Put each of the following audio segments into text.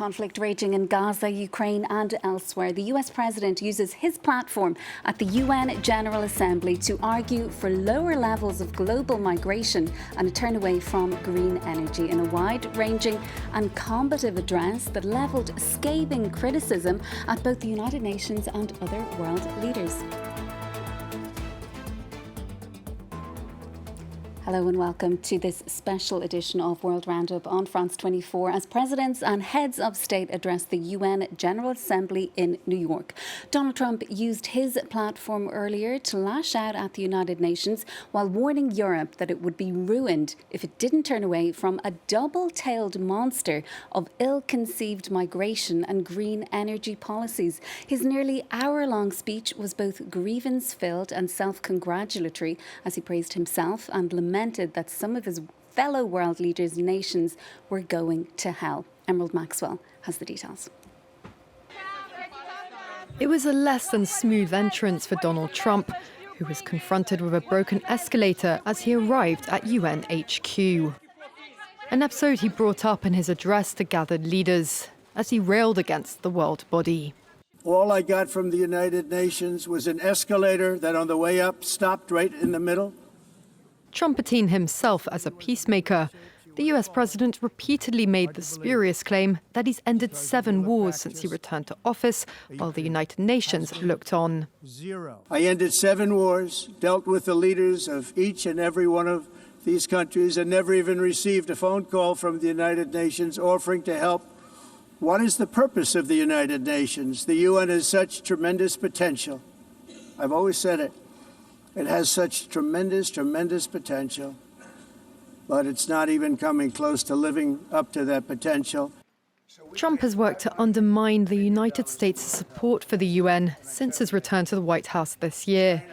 conflict raging in Gaza, Ukraine and elsewhere, the US president uses his platform at the UN General Assembly to argue for lower levels of global migration and a turn away from green energy in a wide-ranging and combative address that levelled scathing criticism at both the United Nations and other world leaders. Hello and welcome to this special edition of World Roundup on France 24 as presidents and heads of state address the UN General Assembly in New York. Donald Trump used his platform earlier to lash out at the United Nations while warning Europe that it would be ruined if it didn't turn away from a double-tailed monster of ill-conceived migration and green energy policies. His nearly hour-long speech was both grievance-filled and self-congratulatory as he praised himself and lamented that some of his fellow world leaders' nations were going to hell. Emerald Maxwell has the details. It was a less than smooth entrance for Donald Trump, who was confronted with a broken escalator as he arrived at UN HQ. An episode he brought up in his address to gathered leaders as he railed against the world body. All I got from the United Nations was an escalator that on the way up stopped right in the middle. Trumpeting himself as a peacemaker, the US president repeatedly made the spurious claim that he's ended 7 wars since he returned to office, while the United Nations looked on. I ended 7 wars, dealt with the leaders of each and every one of these countries, and never even received a phone call from the United Nations offering to help. What is the purpose of the United Nations? The UN has such tremendous potential. I've always said it. It has such tremendous, tremendous potential, but it's not even coming close to living up to that potential. Trump has worked to undermine the United States' support for the UN since his return to the White House this year,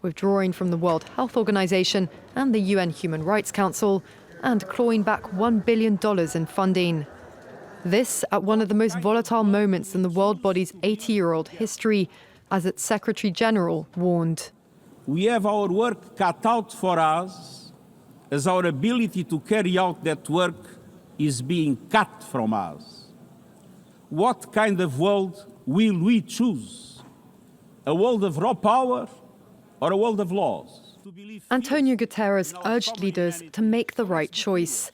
withdrawing from the World Health Organization and the UN Human Rights Council, and clawing back $1 billion in funding. This at one of the most volatile moments in the world body's 80-year-old history, as its Secretary General warned. We have our work cut out for us, as our ability to carry out that work is being cut from us. What kind of world will we choose? A world of raw power or a world of laws? Antonio Guterres urged leaders to make the right choice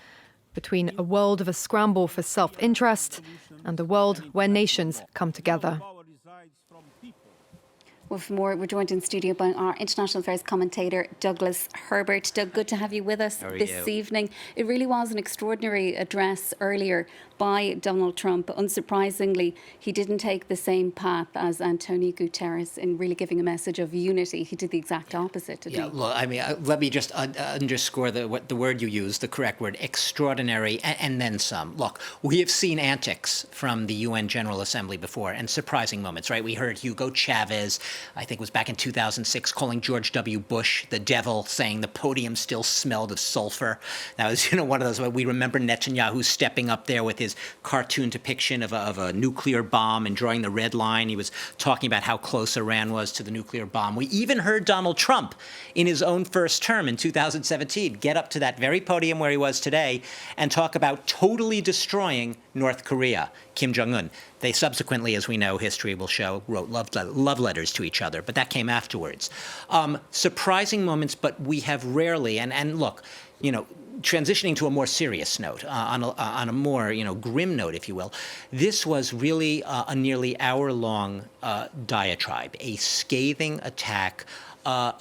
between a world of a scramble for self-interest and a world where nations come together. Well, for more, we're joined in studio by our international affairs commentator, Douglas Herbert. Doug, good to have you with us this evening. It really was an extraordinary address earlier by Donald Trump. Unsurprisingly, he didn't take the same path as Antonio Guterres in really giving a message of unity. He did the exact opposite, didn't he? Well, I mean, let me just underscore the word you used, the correct word, extraordinary, and then some. Look, we have seen antics from the UN General Assembly before, and surprising moments, right? We heard Hugo Chavez, I think it was back in 2006, calling George W. Bush the devil, saying the podium still smelled of sulfur. That was, one of those. We remember Netanyahu stepping up there with his cartoon depiction of a nuclear bomb and drawing the red line. He was talking about how close Iran was to the nuclear bomb. We even heard Donald Trump, in his own first term in 2017, get up to that very podium where he was today and talk about totally destroying North Korea, Kim Jong-un. They subsequently, as we know, history will show, wrote love letters to each other, but that came afterwards. Surprising moments, but we have rarely, and look, transitioning to a more serious note, on a more, grim note, if you will, this was really a nearly hour-long diatribe, a scathing attack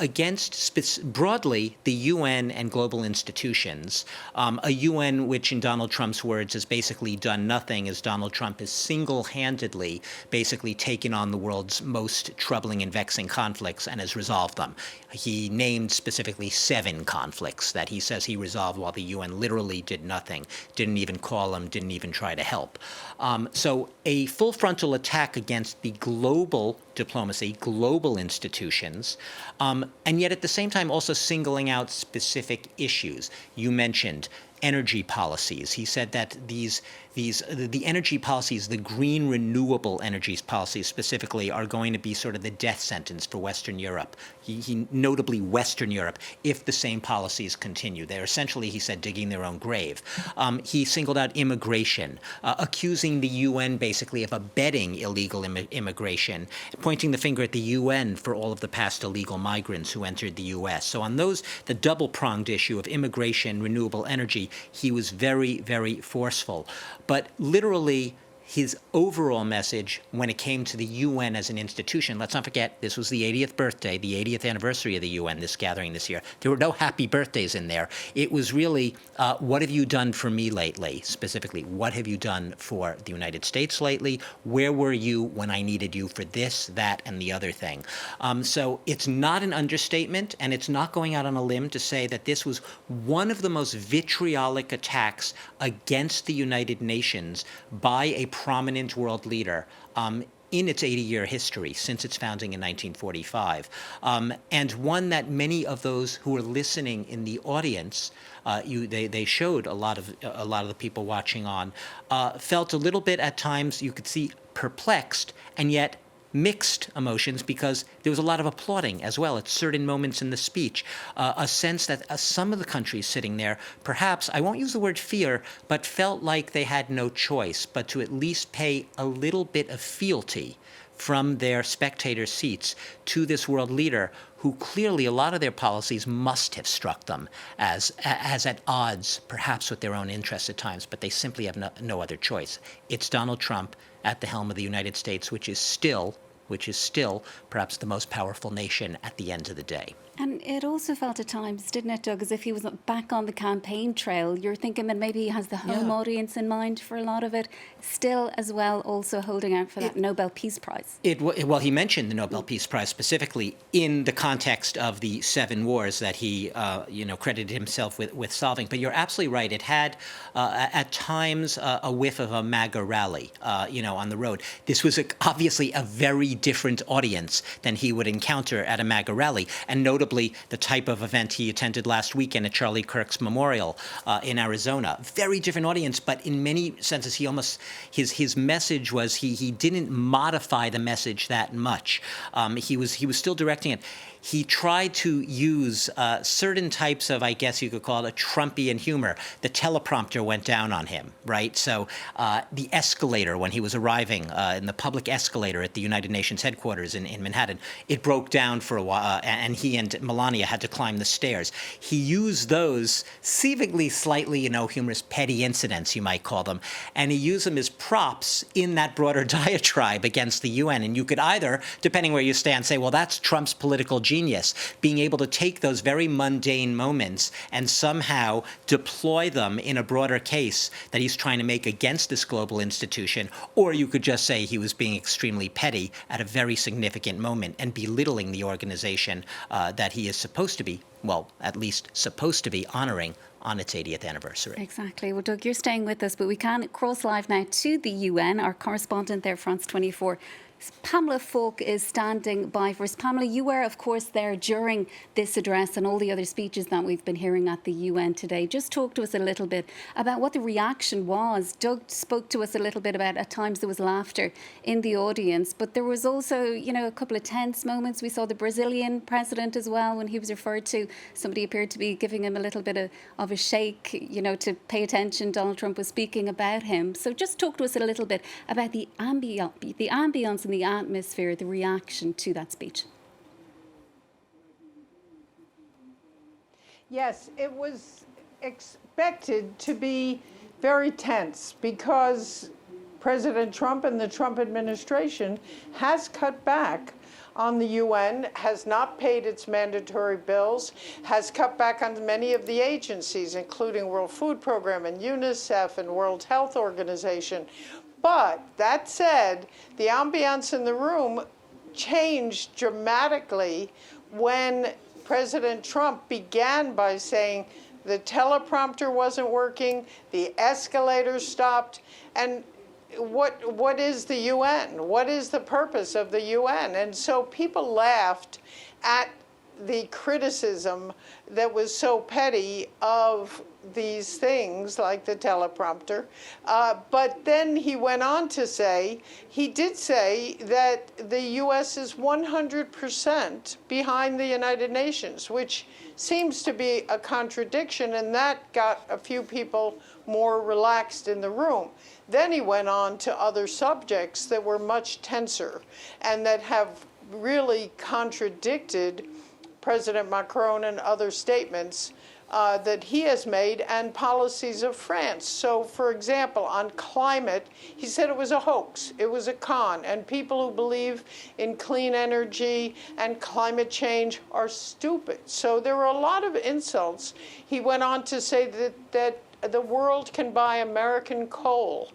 against broadly the UN and global institutions, a UN which, in Donald Trump's words, has basically done nothing, as Donald Trump has single-handedly basically taken on the world's most troubling and vexing conflicts and has resolved them. He named specifically 7 conflicts that he says he resolved while the UN literally did nothing, didn't even call him, didn't even try to help. So a full frontal attack against the global diplomacy, global institutions, and yet at the same time also singling out specific issues. You mentioned energy policies. He said that these the energy policies, the green renewable energies policies specifically, are going to be sort of the death sentence for Western Europe. He notably Western Europe, if the same policies continue. They're essentially, he said, digging their own grave. He singled out immigration, accusing the UN basically of abetting illegal immigration, pointing the finger at the UN for all of the past illegal migrants who entered the US. So on those, the double-pronged issue of immigration, renewable energy, he was very, very forceful. But literally, his overall message when it came to the UN as an institution, let's not forget, this was the 80th birthday, the 80th anniversary of the UN, this gathering this year. There were no happy birthdays in there. It was really, what have you done for me lately? Specifically, what have you done for the United States lately? Where were you when I needed you for this, that, and the other thing? So it's not an understatement, and it's not going out on a limb to say that this was one of the most vitriolic attacks against the United Nations by a prominent world leader in its 80-year history since its founding in 1945, and one that many of those who were listening in the audience, they showed a lot of the people watching on, felt a little bit at times, you could see, perplexed, and yet mixed emotions, because there was a lot of applauding as well at certain moments in the speech, a sense that some of the countries sitting there, perhaps, I won't use the word fear, but felt like they had no choice but to at least pay a little bit of fealty from their spectator seats to this world leader who clearly a lot of their policies must have struck them as at odds, perhaps with their own interests at times, but they simply have no other choice. It's Donald Trump at the helm of the United States, which is still perhaps the most powerful nation at the end of the day. And it also felt at times, didn't it, Doug, as if he was back on the campaign trail. You're thinking that maybe he has the home audience in mind for a lot of it, still as well also holding out for that Nobel Peace Prize. Well, he mentioned the Nobel Peace Prize specifically in the context of the 7 wars that he, credited himself with solving. But you're absolutely right. It had, at times, a whiff of a MAGA rally, on the road. This was obviously a very different audience than he would encounter at a MAGA rally, and notably the type of event he attended last weekend at Charlie Kirk's memorial in Arizona. Very different audience, but in many senses, he almost his message was he didn't modify the message that much. He was still directing it. He tried to use certain types of, I guess you could call it, a Trumpian humor. The teleprompter went down on him, right? So the escalator, when he was arriving in the public escalator at the United Nations headquarters in Manhattan, it broke down for a while, and he and Melania had to climb the stairs. He used those seemingly slightly, humorous, petty incidents, you might call them, and he used them as props in that broader diatribe against the UN. And you could either, depending where you stand, say, well, that's Trump's political genius, being able to take those very mundane moments and somehow deploy them in a broader case that he's trying to make against this global institution. Or you could just say he was being extremely petty at a very significant moment and belittling the organization that he is supposed to be, well, at least supposed to be honoring on its 80th anniversary. Exactly. Well, Doug, you're staying with us, but we can cross live now to the UN. Our correspondent there, France 24, Pamela Falk, is standing by for us. Pamela, you were, of course, there during this address and all the other speeches that we've been hearing at the UN today. Just talk to us a little bit about what the reaction was. Doug spoke to us a little bit about at times there was laughter in the audience, but there was also, a couple of tense moments. We saw the Brazilian president as well when he was referred to. Somebody appeared to be giving him a little bit of a shake, to pay attention. Donald Trump was speaking about him. So just talk to us a little bit about the ambience and the atmosphere, the reaction to that speech. Yes, it was expected to be very tense because President Trump and the Trump administration has cut back on the UN, has not paid its mandatory bills, has cut back on many of the agencies, including World Food Program and UNICEF and World Health Organization. But that said, the ambiance in the room changed dramatically when President Trump began by saying the teleprompter wasn't working, the escalator stopped, and what is the UN? What is the purpose of the UN? And so people laughed at the criticism that was so petty of these things like the teleprompter. But then he went on to say, he did say that the U.S. is 100% behind the United Nations, which seems to be a contradiction, and that got a few people more relaxed in the room. Then he went on to other subjects that were much tenser and that have really contradicted President Macron and other statements that he has made and policies of France. So, for example, on climate, he said it was a hoax, it was a con, and people who believe in clean energy and climate change are stupid. So there were a lot of insults. He went on to say that the world can buy American coal,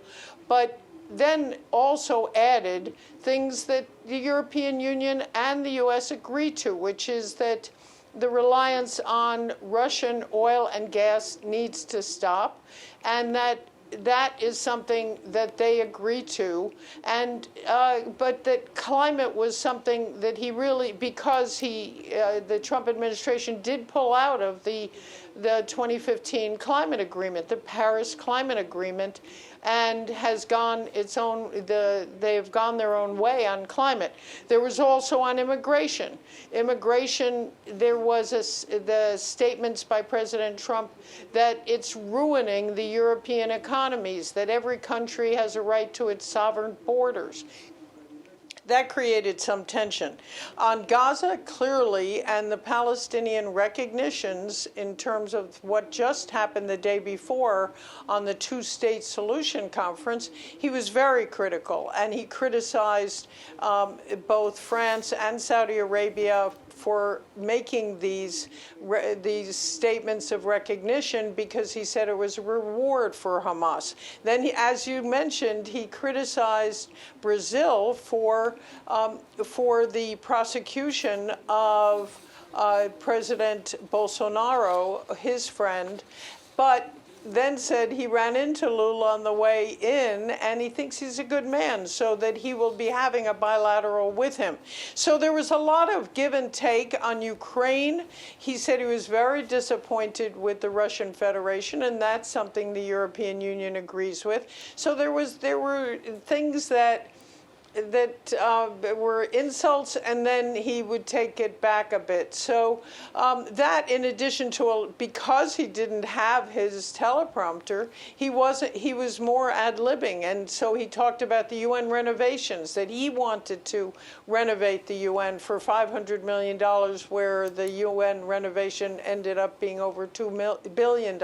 but then also added things that the European Union and the U.S. agree to, which is that the reliance on Russian oil and gas needs to stop, and that is something that they agree to, and but that climate was something that he really, because the Trump administration did pull out of the 2015 climate agreement, the Paris climate agreement, and has gone they've gone their own way on climate. There was also on immigration. Immigration, there was the statements by President Trump that it's ruining the European economies, that every country has a right to its sovereign borders. That created some tension. On Gaza, clearly, and the Palestinian recognitions in terms of what just happened the day before on the two-state solution conference, he was very critical, and he criticized both France and Saudi Arabia for making these statements of recognition, because he said it was a reward for Hamas. Then, as you mentioned, he criticized Brazil for the prosecution of President Bolsonaro, his friend, but then said he ran into Lula on the way in, and he thinks he's a good man, so that he will be having a bilateral with him. So there was a lot of give and take on Ukraine. He said he was very disappointed with the Russian Federation, and that's something the European Union agrees with. So there were things that were insults, and then he would take it back a bit. So that, in addition to, because he didn't have his teleprompter, he was more ad-libbing, and so he talked about the UN renovations, that he wanted to renovate the UN for $500 million, where the UN renovation ended up being over $2 billion.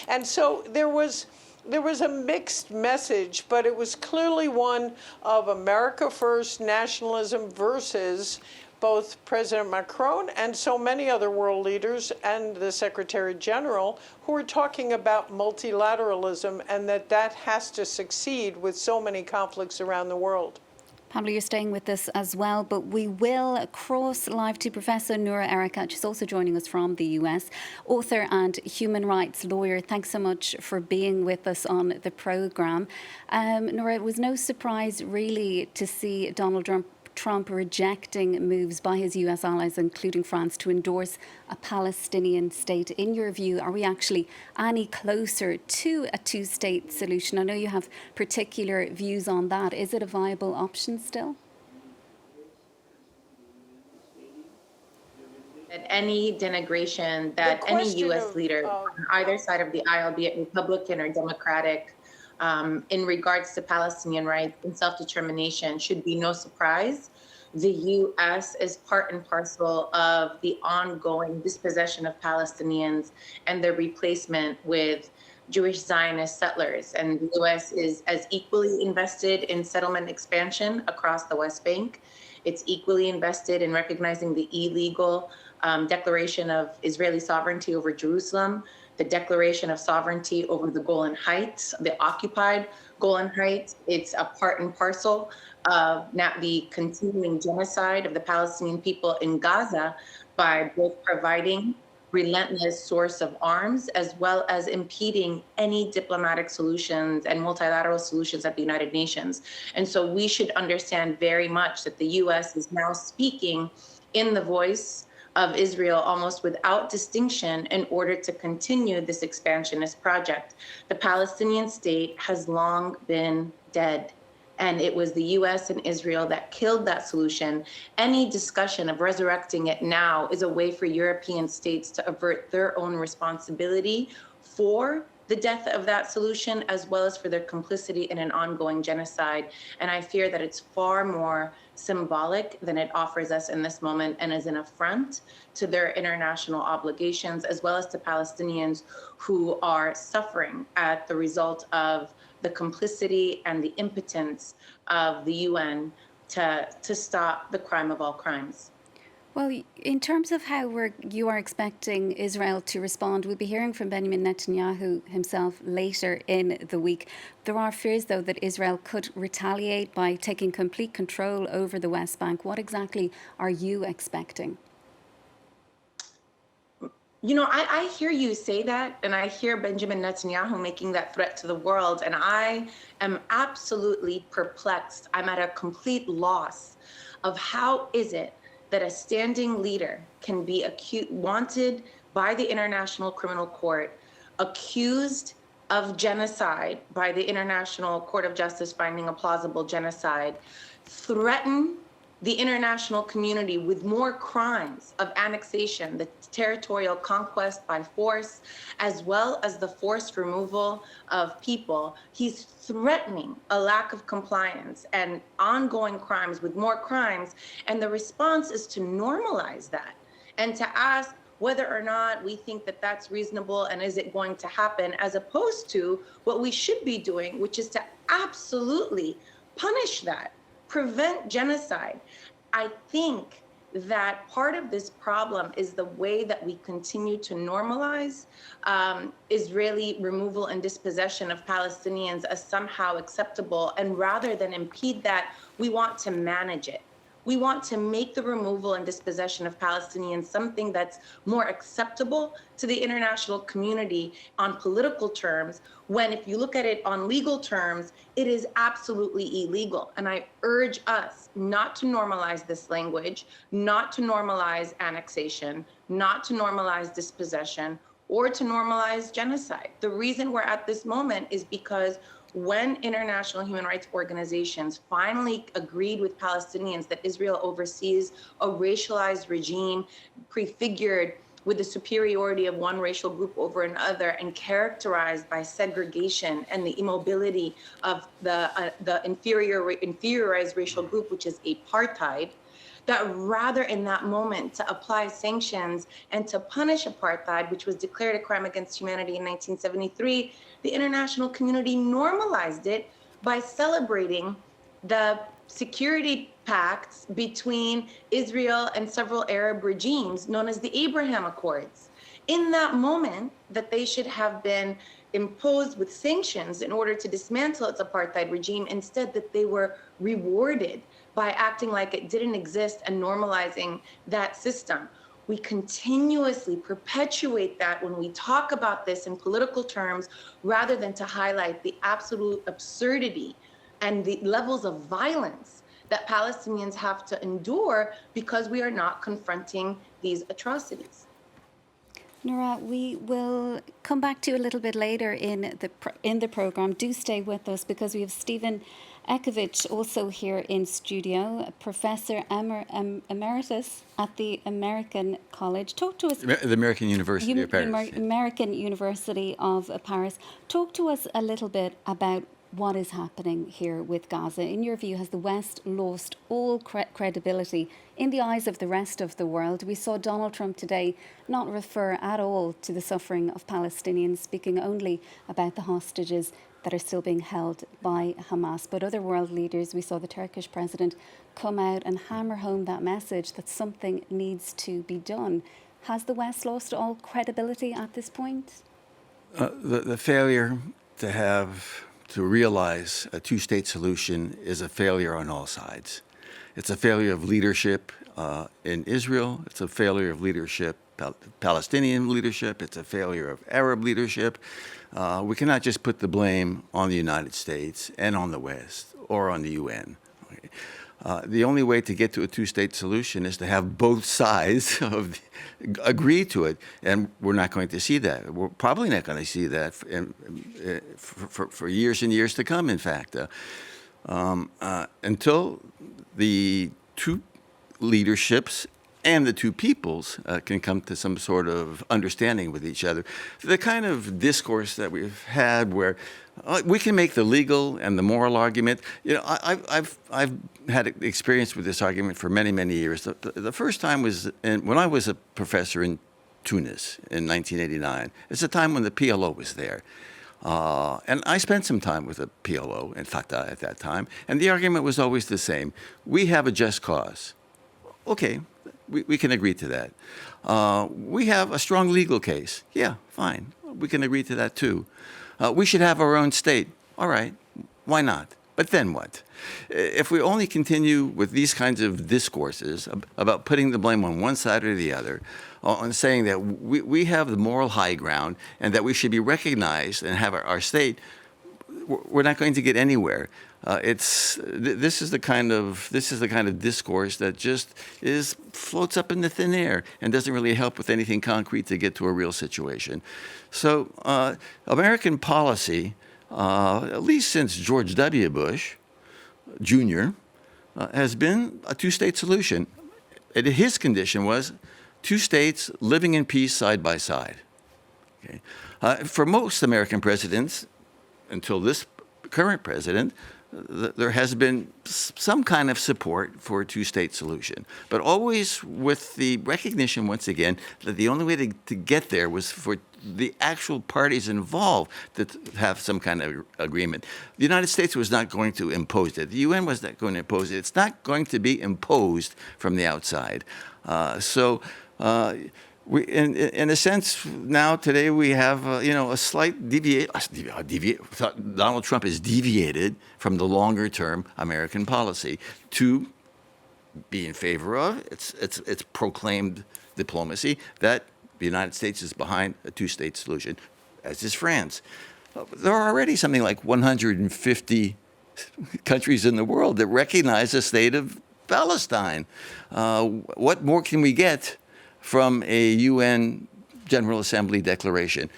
And so there was a mixed message, but it was clearly one of America first nationalism versus both President Macron and so many other world leaders and the Secretary General, who are talking about multilateralism and that has to succeed with so many conflicts around the world. Pablo, you're staying with us as well, but we will cross live to Professor Noura Erakat. She's also joining us from the US, author and human rights lawyer. Thanks so much for being with us on the programme. Noura, it was no surprise really to see Donald Trump rejecting moves by his US allies, including France, to endorse a Palestinian state. In your view, are we actually any closer to a two-state solution? I know you have particular views on that. Is it a viable option still? That any denigration that any U.S. leader on either side of the aisle, be it Republican or Democratic, in regards to Palestinian rights and self-determination should be no surprise. The U.S. is part and parcel of the ongoing dispossession of Palestinians and their replacement with Jewish Zionist settlers. And the U.S. is as equally invested in settlement expansion across the West Bank. It's equally invested in recognizing the illegal declaration of Israeli sovereignty over Jerusalem, the declaration of sovereignty over the Golan Heights, the occupied Golan Heights. It's a part and parcel of now the continuing genocide of the Palestinian people in Gaza by both providing relentless source of arms as well as impeding any diplomatic solutions and multilateral solutions at the United Nations. And so we should understand very much that the U.S. is now speaking in the voice of Israel almost without distinction in order to continue this expansionist project. The Palestinian state has long been dead. And it was the US and Israel that killed that solution. Any discussion of resurrecting it now is a way for European states to avert their own responsibility for the death of that solution, as well as for their complicity in an ongoing genocide. And I fear that it's far more symbolic than it offers us in this moment, and is an affront to their international obligations, as well as to Palestinians who are suffering at the result of the complicity and the impotence of the UN to stop the crime of all crimes. Well, in terms of how you are expecting Israel to respond, we'll be hearing from Benjamin Netanyahu himself later in the week. There are fears, though, that Israel could retaliate by taking complete control over the West Bank. What exactly are you expecting? You know, I hear you say that, and I hear Benjamin Netanyahu making that threat to the world, and I am absolutely perplexed. I'm at a complete loss of how is it that a standing leader can be wanted by the International Criminal Court, accused of genocide by the International Court of Justice finding a plausible genocide, threaten the international community with more crimes of annexation, the territorial conquest by force, as well as the forced removal of people. He's threatening a lack of compliance and ongoing crimes with more crimes. And the response is to normalize that and to ask whether or not we think that that's reasonable and is it going to happen, as opposed to what we should be doing, which is to absolutely punish that, prevent genocide. I think that part of this problem is the way that we continue to normalize Israeli removal and dispossession of Palestinians as somehow acceptable. And rather than impede that, we want to manage it. We want to make the removal and dispossession of Palestinians something that's more acceptable to the international community on political terms, when if you look at it on legal terms, it is absolutely illegal. And I urge us not to normalize this language, not to normalize annexation, not to normalize dispossession, or to normalize genocide. The reason we're at this moment is because when international human rights organizations finally agreed with Palestinians that Israel oversees a racialized regime prefigured with the superiority of one racial group over another and characterized by segregation and the immobility of the inferiorized racial group, which is apartheid, that rather in that moment to apply sanctions and to punish apartheid, which was declared a crime against humanity in 1973, the international community normalized it by celebrating the security pacts between Israel and several Arab regimes known as the Abraham Accords. In that moment that they should have been imposed with sanctions in order to dismantle its apartheid regime, instead that they were rewarded by acting like it didn't exist and normalizing that system. We continuously perpetuate that when we talk about this in political terms, rather than to highlight the absolute absurdity and the levels of violence that Palestinians have to endure because we are not confronting these atrocities. Noura, we will come back to you a little bit later in the programme. Do stay with us, because we have Stephen Ekovich also here in studio, Professor Emeritus at the American College. Talk to us. The American University of Paris. American University of Paris. Talk to us a little bit about what is happening here with Gaza. In your view, has the West lost all credibility in the eyes of the rest of the world? We saw Donald Trump today not refer at all to the suffering of Palestinians, speaking only about the hostages that are still being held by Hamas. But other world leaders, we saw the Turkish president come out and hammer home that message that something needs to be done. Has the West lost all credibility at this point? The failure to realize a two-state solution is a failure on all sides. It's a failure of leadership in Israel. It's a failure of leadership, Palestinian leadership. It's a failure of Arab leadership. We cannot just put the blame on the United States and on the West or on the UN. The only way to get to a two-state solution is to have both sides agree to it, and we're not going to see that. We're probably not going to see that for years and years to come, in fact, until the two leaderships and the two peoples can come to some sort of understanding with each other. The kind of discourse that we've had where we can make the legal and the moral argument. You know, I've had experience with this argument for many, many years. The first time was when I was a professor in Tunis in 1989. It's a time when the PLO was there. And I spent some time with the PLO and Fatah at that time, and the argument was always the same. We have a just cause. Okay, we can agree to that. We have a strong legal case. Yeah, fine. We can agree to that too. We should have our own state. All right, why not? But then what? If we only continue with these kinds of discourses about putting the blame on one side or the other, on saying that we have the moral high ground and that we should be recognized and have our state, we're not going to get anywhere. This is the kind of discourse that just floats up in the thin air and doesn't really help with anything concrete to get to a real situation. So American policy, at least since George W. Bush Jr., has been a two-state solution. His condition was two states living in peace side by side. Okay. For most American presidents, until this current president, there has been some kind of support for a two-state solution, but always with the recognition, once again, that the only way to get there was for the actual parties involved to have some kind of agreement. The United States was not going to impose it. The UN was not going to impose it. It's not going to be imposed from the outside. In a sense, now today we have a slight Donald Trump has deviated from the longer-term American policy to be in favor of its proclaimed diplomacy that the United States is behind a two-state solution, as is France. There are already something like 150 countries in the world that recognize the state of Palestine. What more can we get from a UN General Assembly declaration?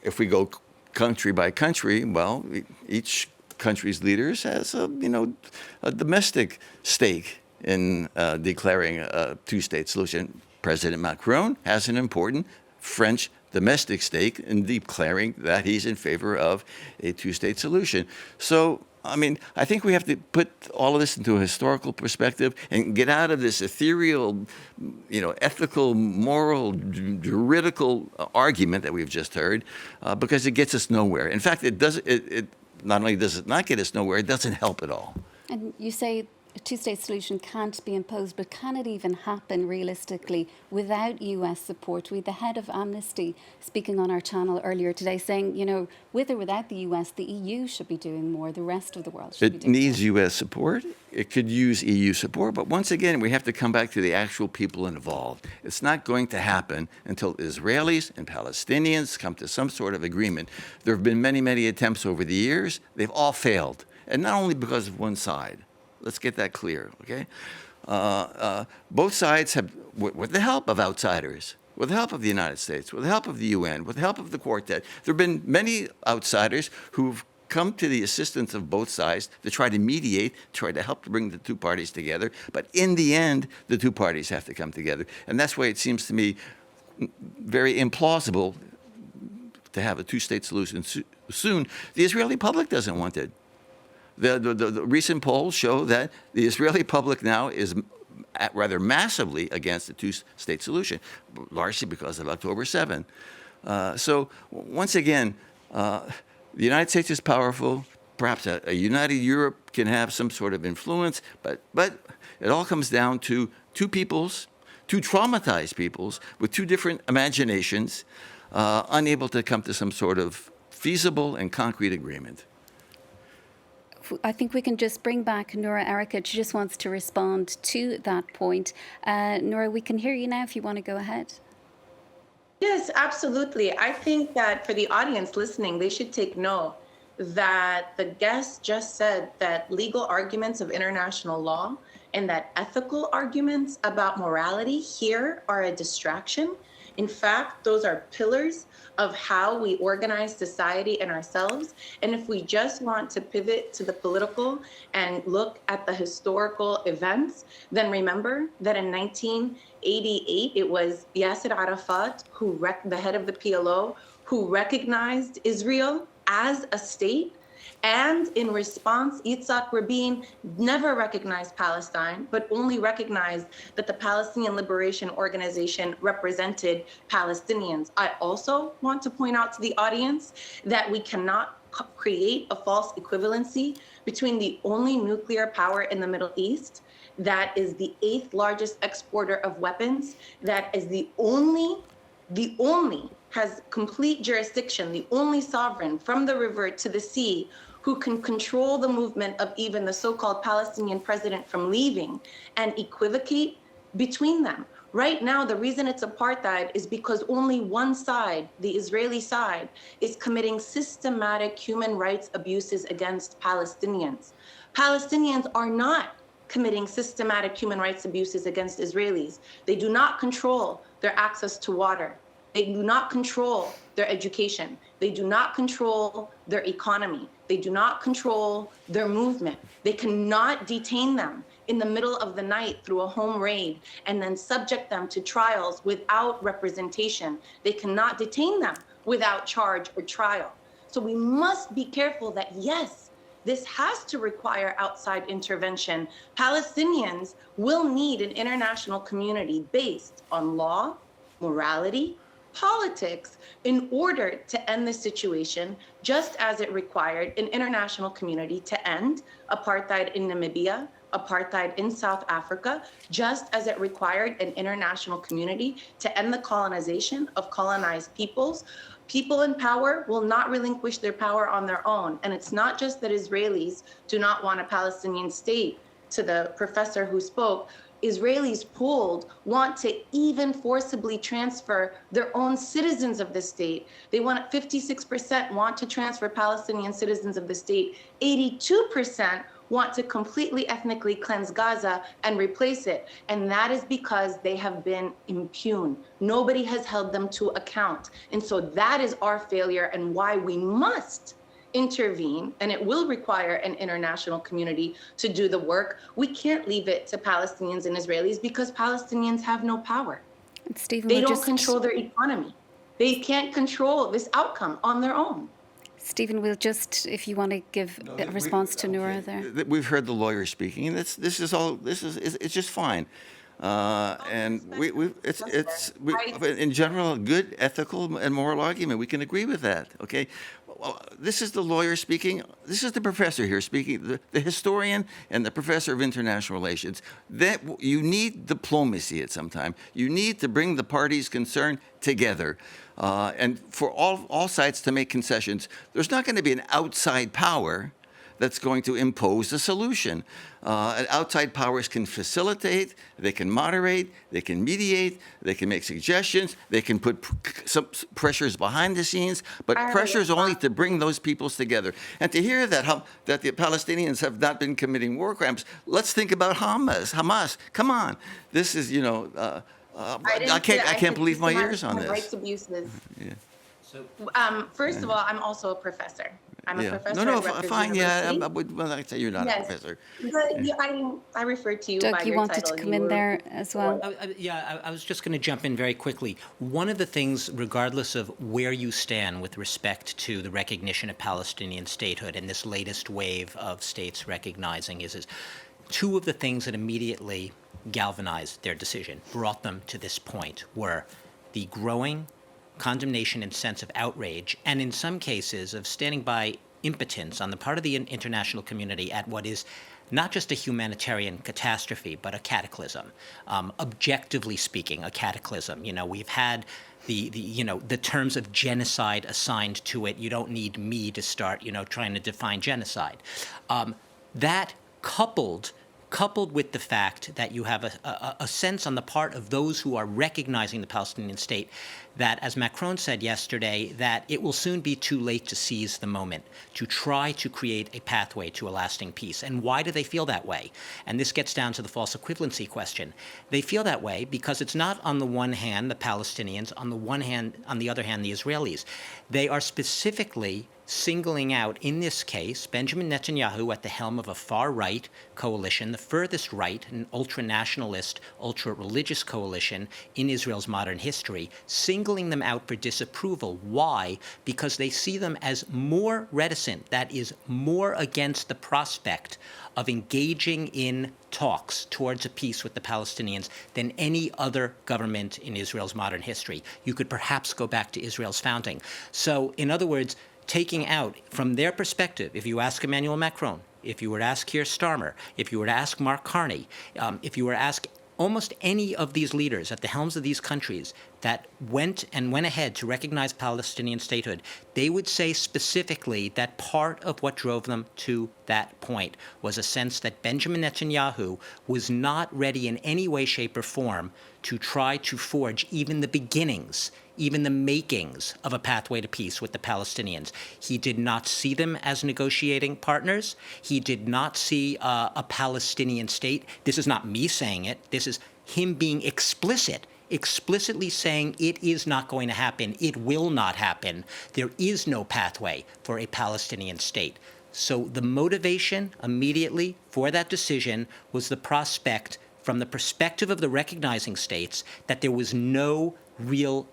If we go country by country, well, each country's leaders has a domestic stake in declaring a two-state solution. President Macron has an important French domestic stake in declaring that he's in favor of a two-state solution. So, I mean, I think we have to put all of this into a historical perspective and get out of this ethereal, ethical, moral, juridical argument that we've just heard, because it gets us nowhere. In fact, it not only does it not get us nowhere, it doesn't help at all. And you say a two-state solution can't be imposed, but can it even happen realistically without US support? We had the head of Amnesty speaking on our channel earlier today saying, with or without the US, the EU should be doing more, the rest of the world should be doing more. It needs US support. It could use EU support, but once again, we have to come back to the actual people involved. It's not going to happen until Israelis and Palestinians come to some sort of agreement. There have been many, many attempts over the years. They've all failed, and not only because of one side. Let's get that clear, okay? Both sides have, with the help of outsiders, with the help of the United States, with the help of the UN, with the help of the Quartet, there have been many outsiders who've come to the assistance of both sides to try to mediate, try to help to bring the two parties together. But in the end, the two parties have to come together. And that's why it seems to me very implausible to have a two-state solution soon. The Israeli public doesn't want it. The recent polls show that the Israeli public now is rather massively against the two-state solution, largely because of October 7. So once again, the United States is powerful. Perhaps a united Europe can have some sort of influence, but it all comes down to two peoples, two traumatized peoples with two different imaginations, unable to come to some sort of feasible and concrete agreement. I think we can just bring back Noura Erakat. She just wants to respond to that point. Noura, we can hear you now if you want to go ahead. Yes, absolutely. I think that for the audience listening, they should take note that the guest just said that legal arguments of international law and that ethical arguments about morality here are a distraction. In fact, those are pillars of how we organize society and ourselves. And if we just want to pivot to the political and look at the historical events, then remember that in 1988, it was Yasser Arafat, the head of the PLO, who recognized Israel as a state. And in response, Yitzhak Rabin never recognized Palestine, but only recognized that the Palestinian Liberation Organization represented Palestinians. I also want to point out to the audience that we cannot create a false equivalency between the only nuclear power in the Middle East, that is the 8th largest exporter of weapons, that is the only has complete jurisdiction, the only sovereign from the river to the sea who can control the movement of even the so-called Palestinian president from leaving, and equivocate between them. Right now, the reason it's apartheid is because only one side, the Israeli side, is committing systematic human rights abuses against Palestinians. Palestinians are not committing systematic human rights abuses against Israelis. They do not control their access to water. They do not control their education. They do not control their economy. They do not control their movement. They cannot detain them in the middle of the night through a home raid and then subject them to trials without representation. They cannot detain them without charge or trial. So we must be careful that, yes, this has to require outside intervention. Palestinians will need an international community based on law, morality, politics in order to end the situation, just as it required an international community to end apartheid in Namibia, apartheid in South Africa, just as it required an international community to end the colonization of colonized peoples. People in power will not relinquish their power on their own. And it's not just that Israelis do not want a Palestinian state. To the professor who spoke, Israelis polled want to even forcibly transfer their own citizens of the state. They want 56% want to transfer Palestinian citizens of the state. 82% want to completely ethnically cleanse Gaza and replace it. And that is because they have been impugned. Nobody has held them to account. And so that is our failure and why we must intervene, and it will require an international community to do the work. We can't leave it to Palestinians and Israelis because Palestinians have no power. Stephen, they don't control their economy. They can't control this outcome on their own. Stephen, we'll just, if you want to give a response to Noura there. We've heard the lawyer speaking, and it's just fine. And in general, a good ethical and moral argument. We can agree with that. Okay, well, this is the lawyer speaking. This is the professor here speaking. The historian and the professor of international relations. That you need diplomacy at some time. You need to bring the parties concerned together, and for all sides to make concessions. There's not going to be an outside power that's going to impose a solution. Outside powers can facilitate, they can moderate, they can mediate, they can make suggestions, they can put some pressures behind the scenes, but pressures only to bring those peoples together. And to hear that the Palestinians have not been committing war crimes, let's think about Hamas. Come on, this is I can't believe my ears on this. Rights abuses. Yeah. So, first of all, I'm also a professor. I'm a professor No, at Rutgers fine. University. Well, I say you're not a professor. But I refer to you Doug, by you your wanted title. to come in there as well. I was just going to jump in very quickly. One of the things, regardless of where you stand with respect to the recognition of Palestinian statehood and this latest wave of states recognizing is two of the things that immediately galvanized their decision, brought them to this point, were the growing condemnation and sense of outrage, and in some cases of standing by impotence on the part of the international community at what is not just a humanitarian catastrophe, but a cataclysm. Objectively speaking, a cataclysm. We've had the terms of genocide assigned to it. You don't need me to start, trying to define genocide. That coupled coupled with the fact that you have a sense on the part of those who are recognizing the Palestinian state that, as Macron said yesterday, that it will soon be too late to seize the moment, to try to create a pathway to a lasting peace. And why do they feel that way? And this gets down to the false equivalency question. They feel that way because it's not on the one hand the Palestinians, on the other hand the Israelis. They are specifically singling out, in this case, Benjamin Netanyahu at the helm of a far-right coalition, the furthest right, an ultra-nationalist, ultra-religious coalition in Israel's modern history, singling them out for disapproval. Why? Because they see them as more reticent, that is, more against the prospect of engaging in talks towards a peace with the Palestinians than any other government in Israel's modern history. You could perhaps go back to Israel's founding. So, in other words, taking out, from their perspective, if you ask Emmanuel Macron, if you were to ask Keir Starmer, if you were to ask Mark Carney, if you were to ask almost any of these leaders at the helms of these countries that went ahead to recognize Palestinian statehood, they would say specifically that part of what drove them to that point was a sense that Benjamin Netanyahu was not ready in any way, shape, or form to try to forge even the beginnings, even the makings of a pathway to peace with the Palestinians. He did not see them as negotiating partners. He did not see a Palestinian state. This is not me saying it. This is him being explicitly saying it is not going to happen. It will not happen. There is no pathway for a Palestinian state. So the motivation immediately for that decision was the prospect, from the perspective of the recognizing states, that there was no real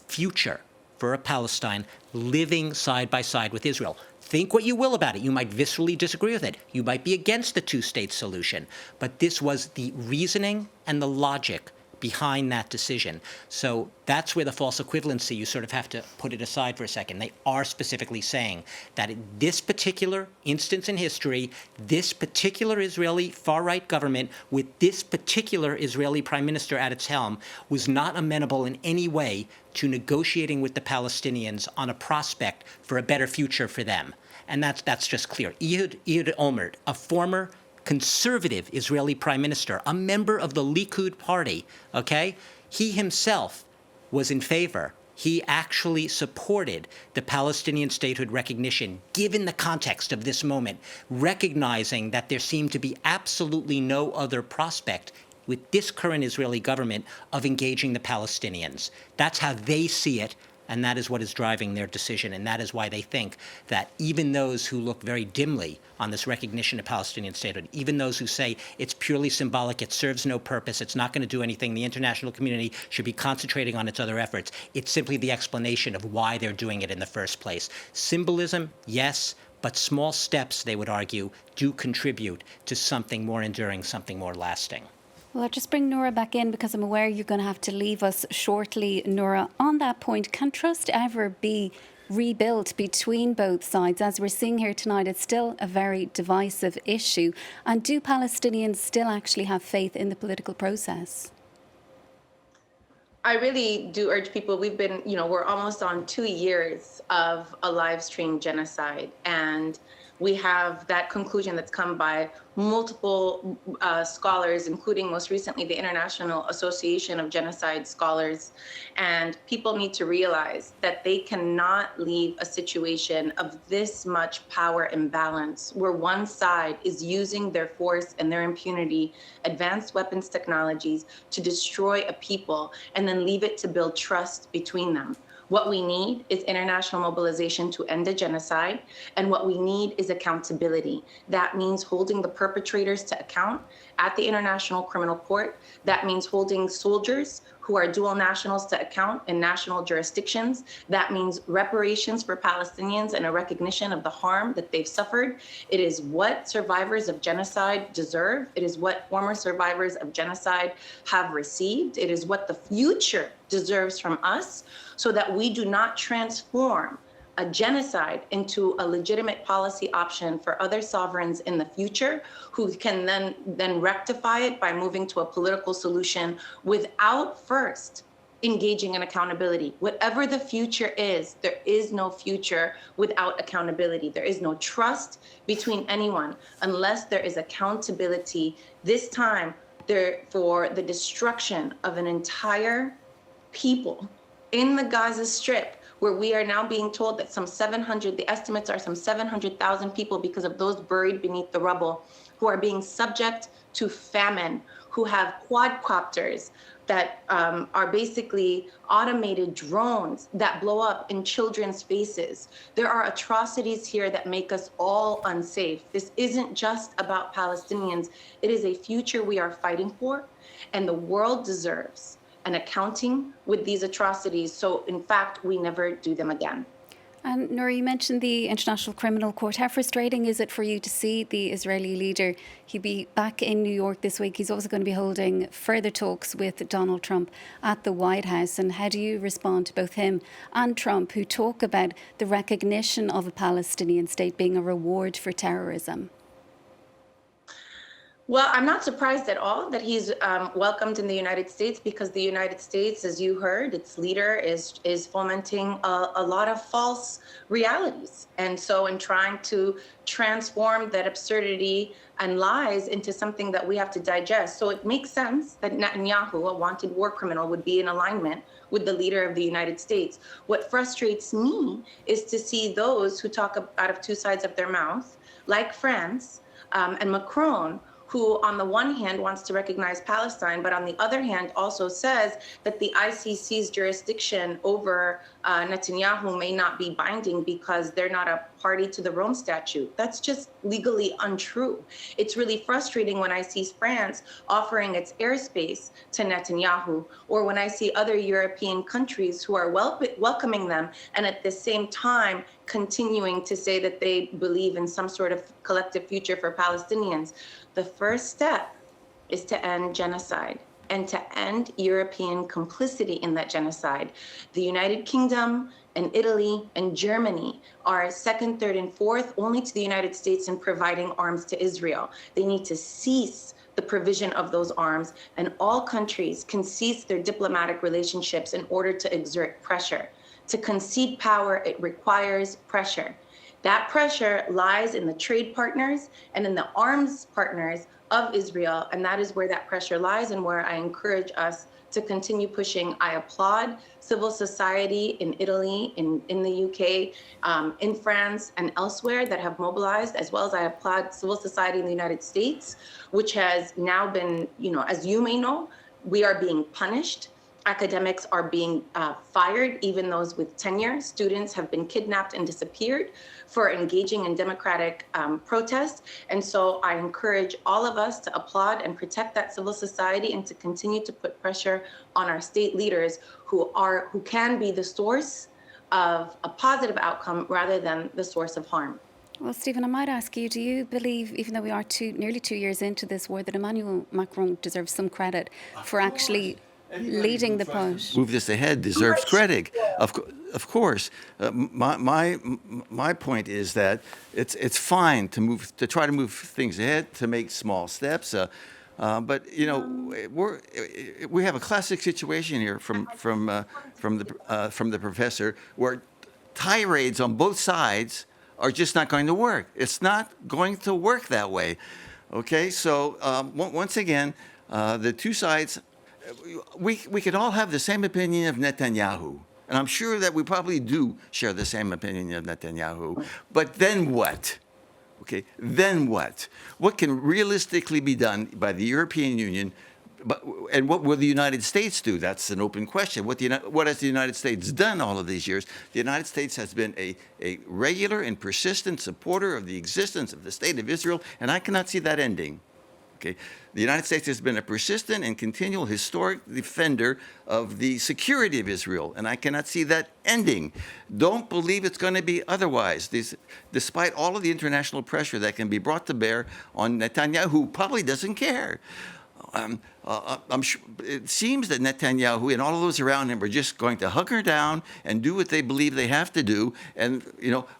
future for a Palestine living side by side with Israel. Think what you will about it. You might viscerally disagree with it. You might be against the two-state solution. But this was the reasoning and the logic behind that decision. So that's where the false equivalency, you sort of have to put it aside for a second. They are specifically saying that in this particular instance in history, this particular Israeli far-right government with this particular Israeli prime minister at its helm was not amenable in any way to negotiating with the Palestinians on a prospect for a better future for them. And that's just clear. Ehud Olmert, a former conservative Israeli prime minister, a member of the Likud party, okay? He himself was in favor. He actually supported the Palestinian statehood recognition, given the context of this moment, recognizing that there seemed to be absolutely no other prospect with this current Israeli government of engaging the Palestinians. That's how they see it. And that is what is driving their decision. And that is why they think that even those who look very dimly on this recognition of Palestinian statehood, even those who say it's purely symbolic, it serves no purpose, it's not going to do anything, the international community should be concentrating on its other efforts, it's simply the explanation of why they're doing it in the first place. Symbolism, yes, but small steps, they would argue, do contribute to something more enduring, something more lasting. Well, I'll just bring Noura back in because I'm aware you're going to have to leave us shortly. Noura, on that point, can trust ever be rebuilt between both sides? As we're seeing here tonight, it's still a very divisive issue. And do Palestinians still actually have faith in the political process? I really do urge people. We've been, we're almost on 2 years of a live stream genocide. And we have that conclusion that's come by multiple scholars, including most recently the International Association of Genocide Scholars. And people need to realize that they cannot leave a situation of this much power imbalance where one side is using their force and their impunity, advanced weapons technologies, to destroy a people and then leave it to build trust between them. What we need is international mobilization to end a genocide, and what we need is accountability. That means holding the perpetrators to account at the International Criminal Court. That means holding soldiers who are dual nationals to account in national jurisdictions. That means reparations for Palestinians and a recognition of the harm that they've suffered. It is what survivors of genocide deserve. It is what former survivors of genocide have received. It is what the future deserves from us, so that we do not transform a genocide into a legitimate policy option for other sovereigns in the future who can then rectify it by moving to a political solution without first engaging in accountability. Whatever the future is, there is no future without accountability. There is no trust between anyone unless there is accountability. This time, for the destruction of an entire people in the Gaza Strip, where we are now being told that the estimates are some 700,000 people because of those buried beneath the rubble, who are being subject to famine, who have quadcopters that are basically automated drones that blow up in children's faces. There are atrocities here that make us all unsafe. This isn't just about Palestinians. It is a future we are fighting for, and the world deserves an accounting with these atrocities, so in fact, we never do them again. And Noura, you mentioned the International Criminal Court. How frustrating is it for you to see the Israeli leader? He'll be back in New York this week. He's also going to be holding further talks with Donald Trump at the White House. And how do you respond to both him and Trump, who talk about the recognition of a Palestinian state being a reward for terrorism? Well, I'm not surprised at all that he's welcomed in the United States, because the United States, as you heard, its leader is fomenting a lot of false realities. And so in trying to transform that absurdity and lies into something that we have to digest. So it makes sense that Netanyahu, a wanted war criminal, would be in alignment with the leader of the United States. What frustrates me is to see those who talk out of two sides of their mouth, like France and Macron, who on the one hand wants to recognize Palestine, but on the other hand also says that the ICC's jurisdiction over Netanyahu may not be binding because they're not a party to the Rome Statute. That's just legally untrue. It's really frustrating when I see France offering its airspace to Netanyahu, or when I see other European countries who are welcoming them and at the same time continuing to say that they believe in some sort of collective future for Palestinians. The first step is to end genocide and to end European complicity in that genocide. The United Kingdom and Italy and Germany are second, third, and fourth only to the United States in providing arms to Israel. They need to cease the provision of those arms, and all countries can cease their diplomatic relationships in order to exert pressure. To concede power, it requires pressure. That pressure lies in the trade partners and in the arms partners of Israel, and that is where that pressure lies and where I encourage us to continue pushing. I applaud civil society in Italy, in the UK, in France, and elsewhere that have mobilized, as well as I applaud civil society in the United States, which has now been, as you may know, we are being punished. Academics are being fired, even those with tenure. Students have been kidnapped and disappeared for engaging in democratic protest. And so I encourage all of us to applaud and protect that civil society and to continue to put pressure on our state leaders who can be the source of a positive outcome rather than the source of harm. Well, Stephen, I might ask you, do you believe, even though we are nearly 2 years into this war, that Emmanuel Macron deserves some credit for actually leading the push? Move this ahead deserves credit. Of course. My point is that it's fine to try to move things ahead, to make small steps. But we have a classic situation here from the professor, where tirades on both sides are just not going to work. It's not going to work that way. Okay, so once again, the two sides. We could all have the same opinion of Netanyahu, and I'm sure that we probably do share the same opinion of Netanyahu. But then what? Okay, then what? What can realistically be done by the European Union, and what will the United States do? That's an open question. What has the United States done all of these years? The United States has been a regular and persistent supporter of the existence of the State of Israel, and I cannot see that ending. Okay. The United States has been a persistent and continual historic defender of the security of Israel, and I cannot see that ending. Don't believe it's going to be otherwise. Despite all of the international pressure that can be brought to bear on Netanyahu, who probably doesn't care. I'm sure, it seems that Netanyahu and all of those around him are just going to hunker down and do what they believe they have to do, and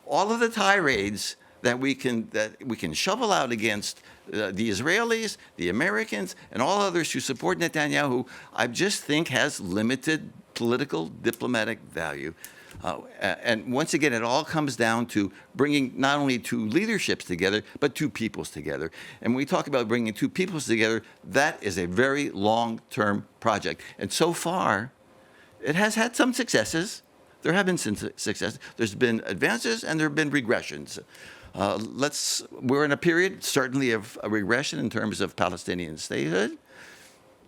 all of the tirades that we can shovel out against the Israelis, the Americans, and all others who support Netanyahu, I just think has limited political, diplomatic value. And once again, it all comes down to bringing not only two leaderships together, but two peoples together. And when we talk about bringing two peoples together, that is a very long-term project. And so far, it has had some successes. There have been some successes. There's been advances and there have been regressions. We're in a period, certainly, of a regression in terms of Palestinian statehood.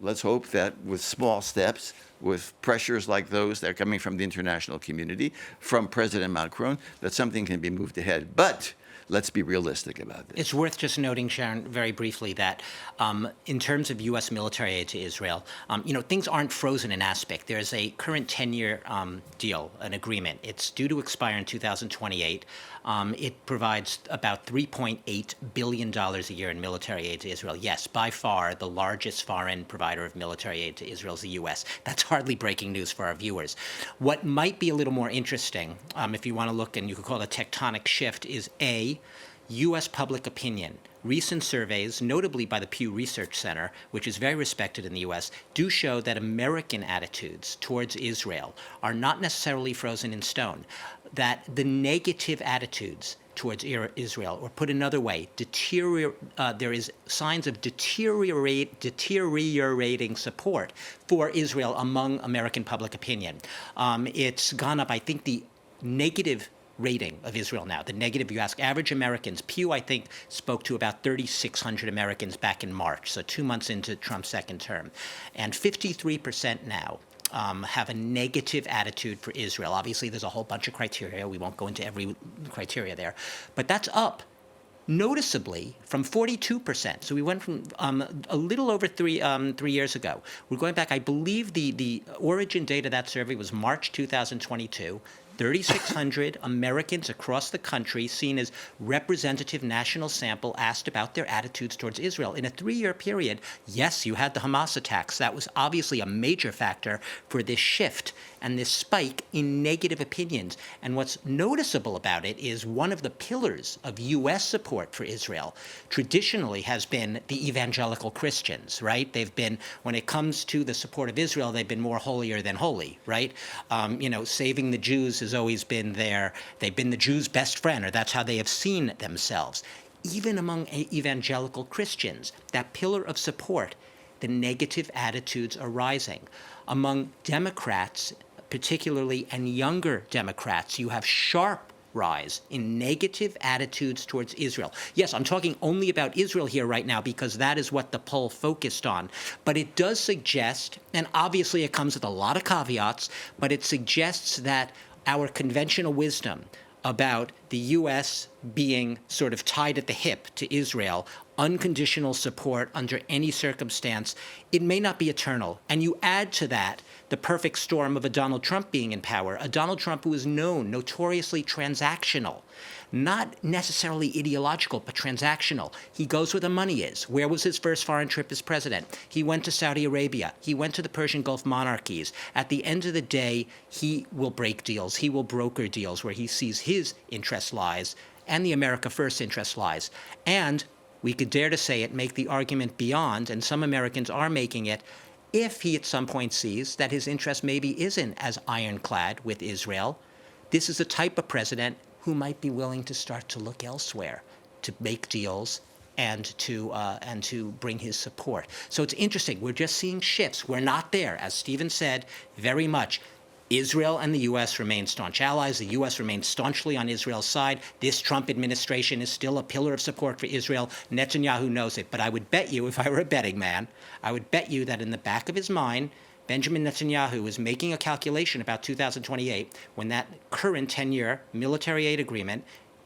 Let's hope that with small steps, with pressures like those that are coming from the international community, from President Macron, that something can be moved ahead. But let's be realistic about this. It's worth just noting, Sharon, very briefly that in terms of U.S. military aid to Israel, things aren't frozen in aspect. There's a current 10-year deal, an agreement. It's due to expire in 2028. It provides about $3.8 billion a year in military aid to Israel. Yes, by far the largest foreign provider of military aid to Israel is the U.S. That's hardly breaking news for our viewers. What might be a little more interesting, if you want to look, and you could call it a tectonic shift, is A, U.S. public opinion. Recent surveys, notably by the Pew Research Center, which is very respected in the U.S., do show that American attitudes towards Israel are not necessarily frozen in stone, that the negative attitudes towards Israel, or put another way, there is signs of deteriorating support for Israel among American public opinion. It's gone up, I think, the negative rating of Israel now. The negative, you ask average Americans, Pew, I think, spoke to about 3,600 Americans back in March, so 2 months into Trump's second term. And 53% now have a negative attitude for Israel. Obviously, there's a whole bunch of criteria. We won't go into every criteria there. But that's up noticeably from 42%. So we went from a little over 3 years ago. We're going back, I believe the origin date of that survey was March 2022. 3,600 Americans across the country, seen as representative national sample, asked about their attitudes towards Israel. In a 3-year period, yes, you had the Hamas attacks. That was obviously a major factor for this shift and this spike in negative opinions. And what's noticeable about it is one of the pillars of U.S. support for Israel traditionally has been the evangelical Christians, right? They've been, when it comes to the support of Israel, they've been more holier than holy, right? Saving the Jews has always been they've been the Jews' best friend, or that's how they have seen themselves. Even among evangelical Christians, that pillar of support, the negative attitudes are rising. Among Democrats, particularly, and younger Democrats, you have sharp rise in negative attitudes towards Israel. Yes, I'm talking only about Israel here right now because that is what the poll focused on. But it does suggest, and obviously it comes with a lot of caveats, but it suggests that our conventional wisdom about the U.S. being sort of tied at the hip to Israel, unconditional support under any circumstance, it may not be eternal. And you add to that the perfect storm of a Donald Trump being in power, a Donald Trump who is known, notoriously transactional, not necessarily ideological, but transactional. He goes where the money is. Where was his first foreign trip as president? He went to Saudi Arabia. He went to the Persian Gulf monarchies. At the end of the day, he will break deals. He will broker deals where he sees his interest lies and the America First interest lies. And we could dare to say it, make the argument beyond, and some Americans are making it, if he at some point sees that his interest maybe isn't as ironclad with Israel, this is a type of president who might be willing to start to look elsewhere to make deals and to bring his support. So it's interesting. We're just seeing shifts. We're not there, as Stephen said, very much. Israel and the U.S. remain staunch allies. The U.S. remains staunchly on Israel's side. This Trump administration is still a pillar of support for Israel. Netanyahu knows it. But I would bet you, if I were a betting man, I would bet you that in the back of his mind, Benjamin Netanyahu is making a calculation about 2028, when that current 10-year military aid agreement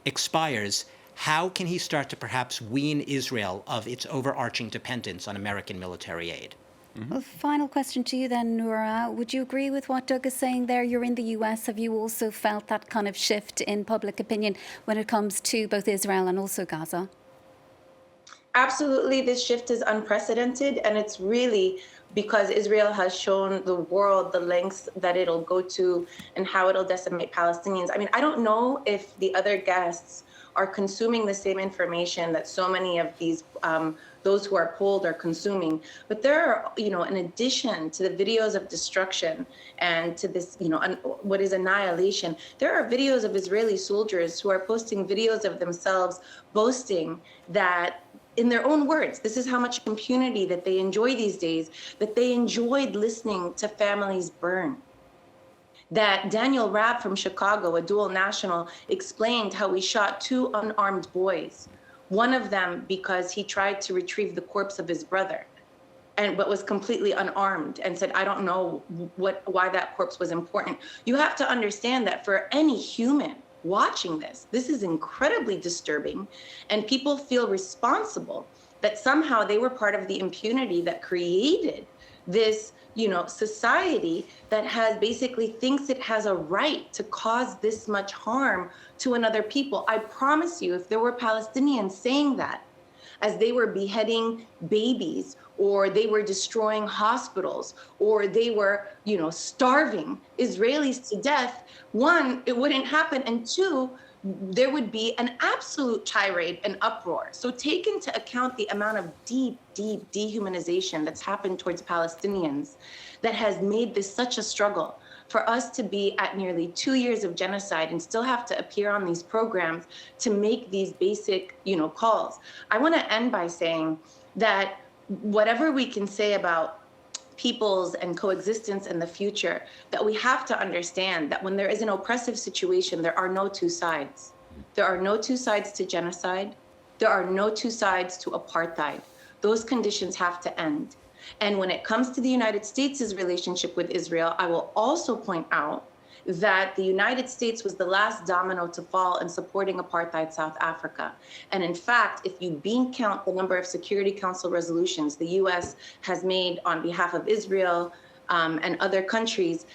expires. How can he start to perhaps wean Israel of its overarching dependence on American military aid? Well, final question to you then, Noura. Would you agree with what Doug is saying there? You're in the US. Have you also felt that kind of shift in public opinion when it comes to both Israel and also Gaza? Absolutely. This shift is unprecedented, and it's really because Israel has shown the world the lengths that it'll go to and how it'll decimate Palestinians. I mean, I don't know if the other guests are consuming the same information that so many of those those who are polled are consuming. But there are, in addition to the videos of destruction and to this, what is annihilation, there are videos of Israeli soldiers who are posting videos of themselves boasting that, in their own words, this is how much impunity that they enjoy these days, that they enjoyed listening to families burn. That Daniel Rabb from Chicago, a dual national, explained how he shot 2 unarmed boys, one of them because he tried to retrieve the corpse of his brother, but was completely unarmed, and said, I don't know why that corpse was important. You have to understand that for any human watching this is incredibly disturbing, and people feel responsible that somehow they were part of the impunity that created this society that basically thinks it has a right to cause this much harm to another people. I promise you, if there were Palestinians saying that as they were beheading babies, or they were destroying hospitals, or they were, starving Israelis to death, one, it wouldn't happen, and two, there would be an absolute tirade and uproar. So take into account the amount of deep, deep dehumanization that's happened towards Palestinians that has made this such a struggle. For us to be at nearly 2 years of genocide and still have to appear on these programs to make these basic, calls. I want to end by saying that whatever we can say about peoples and coexistence in the future, that we have to understand that when there is an oppressive situation, there are no two sides. There are no two sides to genocide. There are no two sides to apartheid. Those conditions have to end. And when it comes to the United States' relationship with Israel, I will also point out that the United States was the last domino to fall in supporting apartheid South Africa. And in fact, if you bean count the number of Security Council resolutions the US has made on behalf of Israel and other countries,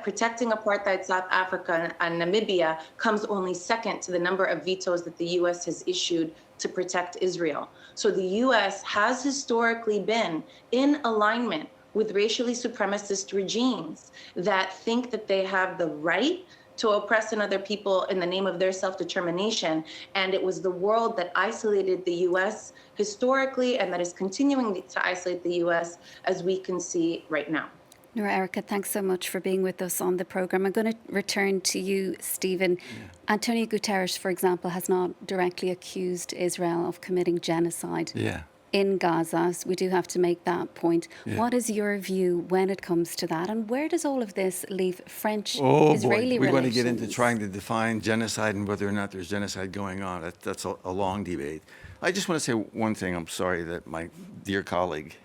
protecting apartheid South Africa and Namibia comes only second to the number of vetoes that the US has issued to protect Israel. So the US has historically been in alignment with racially supremacist regimes that think that they have the right to oppress another people in the name of their self-determination. And it was the world that isolated the US historically, and that is continuing to isolate the US, as we can see right now. Noura Erakat, thanks so much for being with us on the programme. I'm going to return to you, Stephen. Yeah. Antonio Guterres, for example, has not directly accused Israel of committing genocide. Yeah. In Gaza. So we do have to make that point. Yeah. What is your view when it comes to that? And where does all of this leave French-Israeli relations? We're going to get into trying to define genocide and whether or not there's genocide going on. That's a long debate. I just want to say one thing. I'm sorry that my dear colleague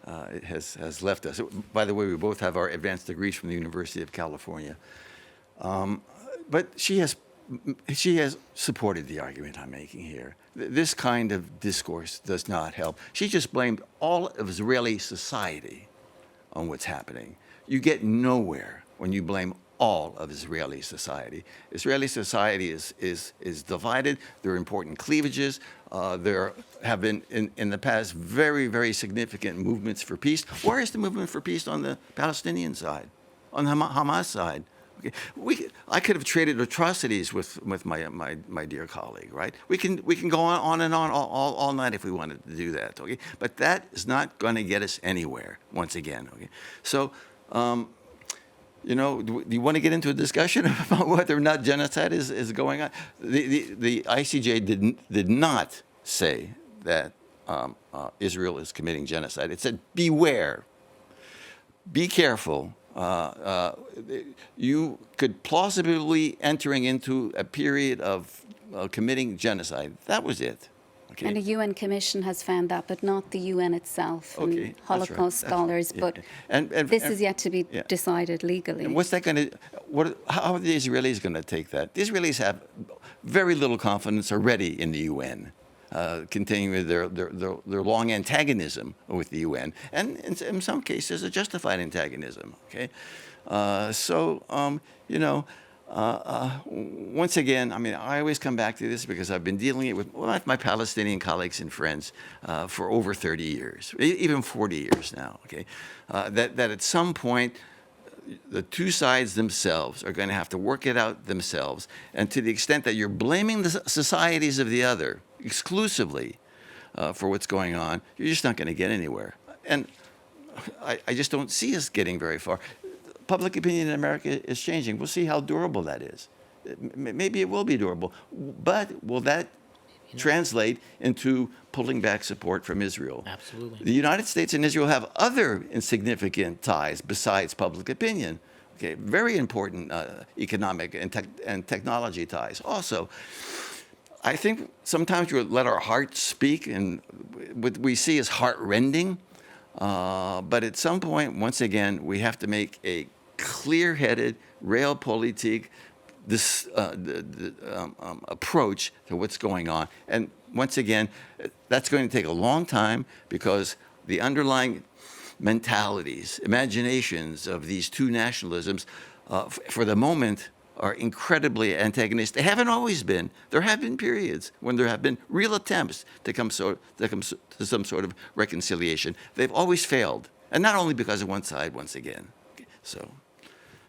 has left us. By the way, we both have our advanced degrees from the University of California. But she has supported the argument I'm making here. This kind of discourse does not help. She just blamed all of Israeli society on what's happening. You get nowhere when you blame all of Israeli society. Israeli society is divided. There are important cleavages. There have been, in the past, very, very significant movements for peace. Where is the movement for peace on the Palestinian side, on the Hamas side? I could have traded atrocities with my dear colleague, right? We can go on and on all night if we wanted to do that, okay? But that is not going to get us anywhere. Once again, okay? So, do you want to get into a discussion about whether or not genocide is going on? The ICJ did not say that Israel is committing genocide. It said, beware, be careful. You could plausibly entering into a period of committing genocide. That was it. Okay. And a UN commission has found that, but not the UN itself. Okay, and Holocaust scholars. But this is yet to be decided legally. And what's that going to? How are the Israelis going to take that? The Israelis have very little confidence already in the UN. Continuing their long antagonism with the UN, and in some cases a justified antagonism. Okay, once again, I mean, I always come back to this because I've been dealing with my Palestinian colleagues and friends for over 30 years, even 40 years now. Okay, that at some point, the two sides themselves are going to have to work it out themselves, and to the extent that you're blaming the societies of the other exclusively, for what's going on, you're just not going to get anywhere. And I just don't see us getting very far. Public opinion in America is changing. We'll see how durable that is. Maybe it will be durable, but will that translate into pulling back support from Israel? Absolutely. The United States and Israel have other insignificant ties besides public opinion. Okay, very important economic and technology ties. Also, I think sometimes we let our hearts speak, and what we see is heart-rending. But at some point, once again, we have to make a clear-headed, realpolitik approach to what's going on. And once again, that's going to take a long time because the underlying mentalities, imaginations of these two nationalisms, for the moment, are incredibly antagonistic. They haven't always been. There have been periods when there have been real attempts to come to some sort of reconciliation. They've always failed, and not only because of one side, once again. So.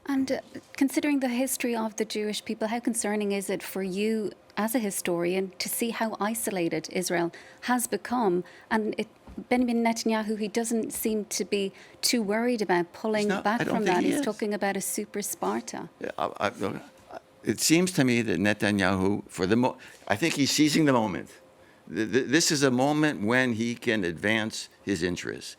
And considering the history of the Jewish people, how concerning is it for you as a historian to see how isolated Israel has become? And Benjamin Netanyahu, he doesn't seem to be too worried about pulling back from that. He's talking about a super Sparta. It seems to me that Netanyahu, I think he's seizing the moment. This is a moment when he can advance his interests.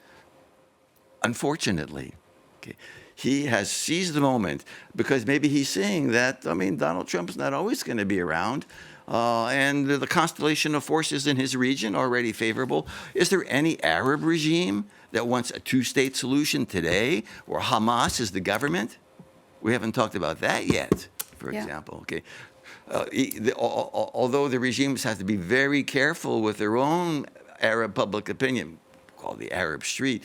Unfortunately, okay, he has seized the moment because maybe he's seeing that, Donald Trump's not always going to be around. And the constellation of forces in his region are already favorable. Is there any Arab regime that wants a two-state solution today where Hamas is the government? We haven't talked about that yet, for example. Okay, although the regimes have to be very careful with their own Arab public opinion, called the Arab Street,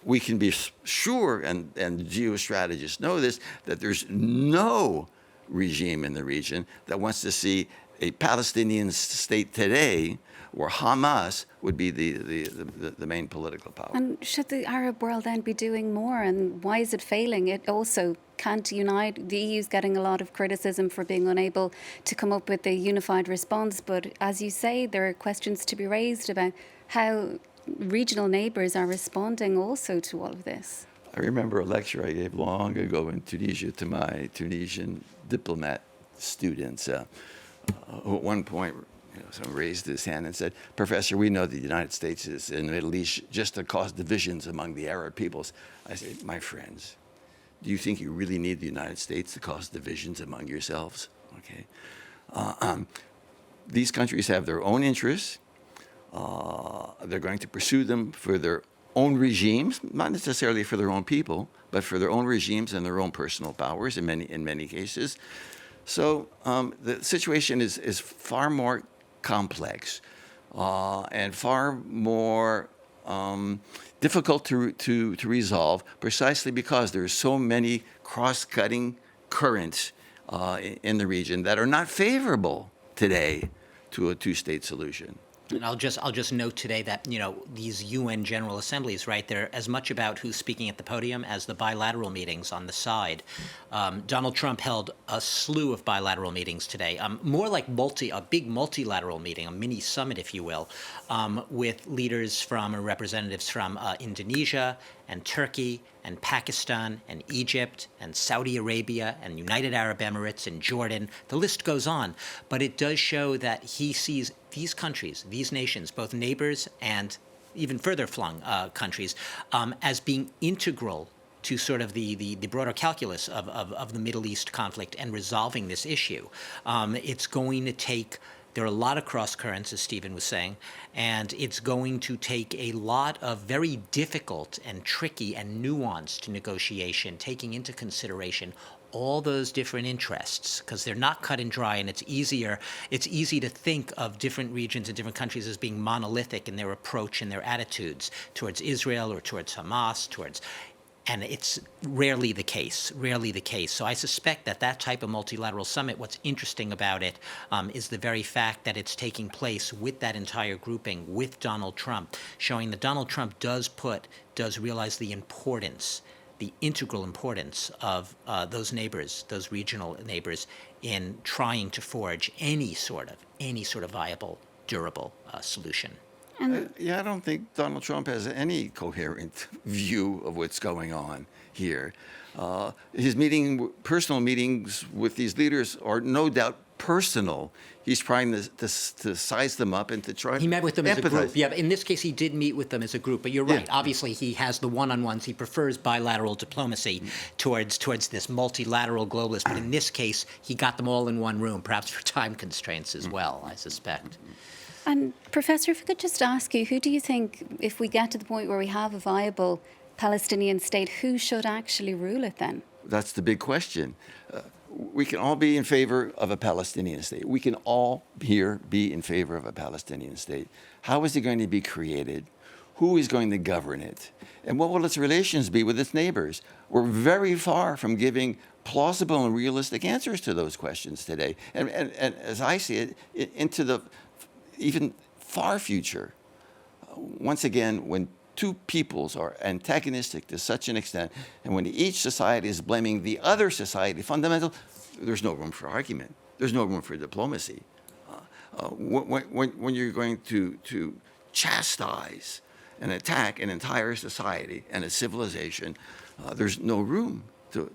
we can be sure, and geostrategists know this, that there's no regime in the region that wants to see a Palestinian state today where Hamas would be the main political power. And should the Arab world then be doing more? And why is it failing? It also can't unite. The EU's getting a lot of criticism for being unable to come up with a unified response. But as you say, there are questions to be raised about how regional neighbours are responding also to all of this. I remember a lecture I gave long ago in Tunisia to my Tunisian diplomat students. Who at one point, someone raised his hand and said, "Professor, we know the United States is in the Middle East just to cause divisions among the Arab peoples." I said, "My friends, do you think you really need the United States to cause divisions among yourselves?" Okay. These countries have their own interests. They're going to pursue them for their own regimes, not necessarily for their own people, but for their own regimes and their own personal powers in many cases. So the situation is far more complex and far more difficult to resolve, precisely because there are so many cross-cutting currents in the region that are not favorable today to a two-state solution. And I'll just note today that, these UN General Assemblies, right, they're as much about who's speaking at the podium as the bilateral meetings on the side. Donald Trump held a slew of bilateral meetings today, more like a big multilateral meeting, a mini summit, if you will, with leaders from or representatives from Indonesia and Turkey and Pakistan and Egypt and Saudi Arabia and United Arab Emirates and Jordan. The list goes on. But it does show that he sees these countries, these nations, both neighbors and even further flung countries, as being integral to sort of the broader calculus of the Middle East conflict and resolving this issue. It's going to take... There are a lot of cross currents, as Stephen was saying, and it's going to take a lot of very difficult and tricky and nuanced negotiation, taking into consideration all those different interests, because they're not cut and dry, and it's easy to think of different regions and different countries as being monolithic in their approach and their attitudes towards Israel or towards Hamas, and it's rarely the case. So I suspect that type of multilateral summit, what's interesting about it is the very fact that it's taking place with that entire grouping, with Donald Trump, showing that Donald Trump does realize the importance, the integral importance of those neighbors, those regional neighbors, in trying to forge any sort of viable, durable solution. Yeah, I don't think Donald Trump has any coherent view of what's going on here. His personal meetings with these leaders are no doubt personal. He's trying to size them up and to try. He met with them empathize. as a group. Yeah, in this case, he did meet with them as a group. But you're right. Yeah. Obviously, he has the one-on-ones. He prefers bilateral diplomacy towards this multilateral globalist. But in this case, he got them all in one room, perhaps for time constraints as well, I suspect. And Professor, if I could just ask you, who do you think, if we get to the point where we have a viable Palestinian state, who should actually rule it then? That's the big question. We can all be in favor of a Palestinian state. We can all here be in favor of a Palestinian state. How is it going to be created? Who is going to govern it? And what will its relations be with its neighbors? We're very far from giving plausible and realistic answers to those questions today. And as I see it, into the even far future, once again, when two peoples are antagonistic to such an extent, and when each society is blaming the other society, there's no room for argument. There's no room for diplomacy. When you're going to chastise and attack an entire society and a civilization, there's no room to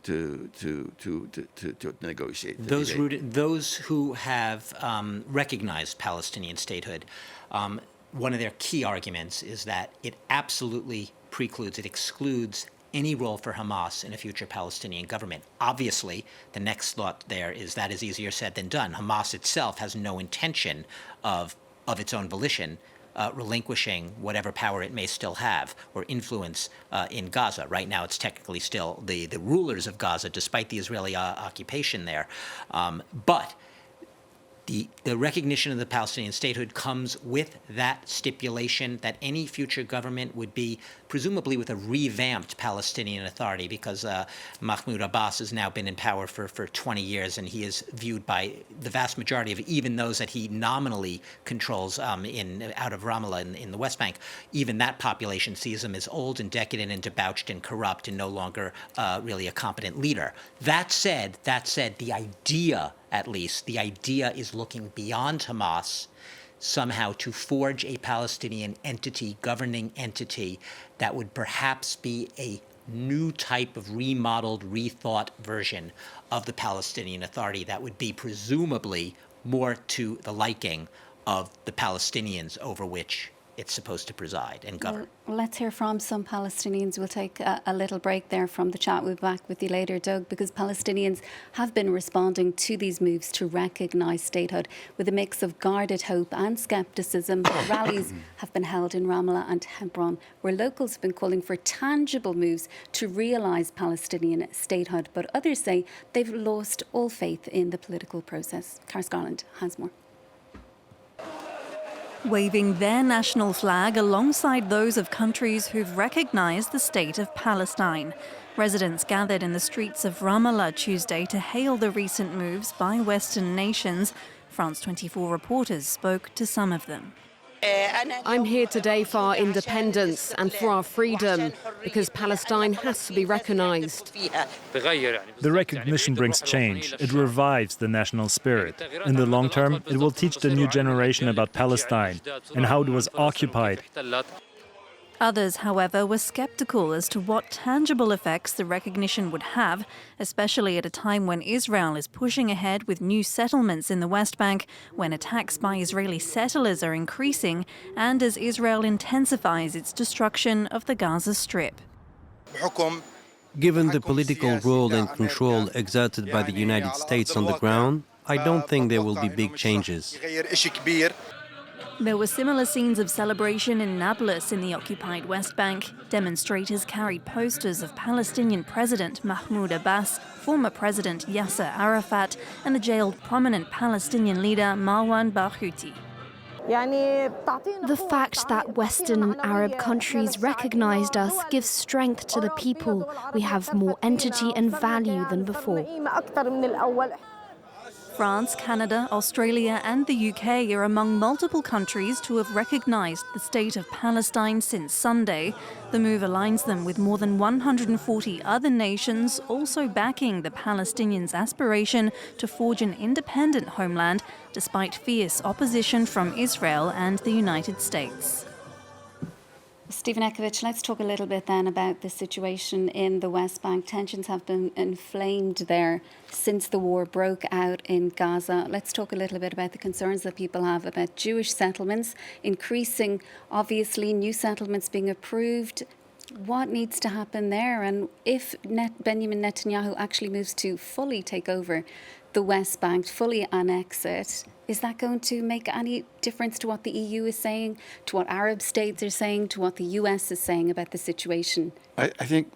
negotiate. Those who have recognized Palestinian statehood, one of their key arguments is that it absolutely excludes any role for Hamas in a future Palestinian government. Obviously, the next thought there is that is easier said than done. Hamas itself has no intention of its own volition relinquishing whatever power it may still have or influence in Gaza. Right now, it's technically still the rulers of Gaza, despite the Israeli occupation there. But the recognition of the Palestinian statehood comes with that stipulation that any future government would be presumably with a revamped Palestinian Authority, because Mahmoud Abbas has now been in power for 20 years, and he is viewed by the vast majority of even those that he nominally controls out of Ramallah in the West Bank. Even that population sees him as old and decadent and debauched and corrupt and no longer really a competent leader. That said, the idea, at least, the idea is looking beyond Hamas somehow to forge a Palestinian entity, governing entity, that would perhaps be a new type of remodeled, rethought version of the Palestinian Authority that would be presumably more to the liking of the Palestinians over which it's supposed to preside and govern. Well, let's hear from some Palestinians. We'll take a little break there from the chat. We'll be back with you later, Doug, because Palestinians have been responding to these moves to recognise statehood with a mix of guarded hope and scepticism. Rallies have been held in Ramallah and Hebron, where locals have been calling for tangible moves to realise Palestinian statehood. But others say they've lost all faith in the political process. Cara Garland has more. Waving their national flag alongside those of countries who've recognised the state of Palestine. Residents gathered in the streets of Ramallah Tuesday to hail the recent moves by Western nations. France 24 reporters spoke to some of them. I'm here today for our independence and for our freedom, because Palestine has to be recognised. The recognition brings change. It revives the national spirit. In the long term, it will teach the new generation about Palestine and how it was occupied. Others, however, were sceptical as to what tangible effects the recognition would have, especially at a time when Israel is pushing ahead with new settlements in the West Bank, when attacks by Israeli settlers are increasing, and as Israel intensifies its destruction of the Gaza Strip. Given the political role and control exerted by the United States on the ground, I don't think there will be big changes. There were similar scenes of celebration in Nablus in the occupied West Bank. Demonstrators carried posters of Palestinian President Mahmoud Abbas, former President Yasser Arafat, and the jailed prominent Palestinian leader Marwan Barghouti. The fact that Western Arab countries recognized us gives strength to the people. We have more entity and value than before. France, Canada, Australia and the UK are among multiple countries to have recognised the state of Palestine since Sunday. The move aligns them with more than 140 other nations also backing the Palestinians' aspiration to forge an independent homeland, despite fierce opposition from Israel and the United States. Stephen Ekovich, let's talk a little bit then about the situation in the West Bank. Tensions have been inflamed there since the war broke out in Gaza. Let's talk a little bit about the concerns that people have about Jewish settlements increasing, obviously, new settlements being approved. What needs to happen there? And if Benjamin Netanyahu actually moves to fully take over the West Bank, fully annex it, is that going to make any difference to what the EU is saying, to what Arab states are saying, to what the US is saying about the situation? I think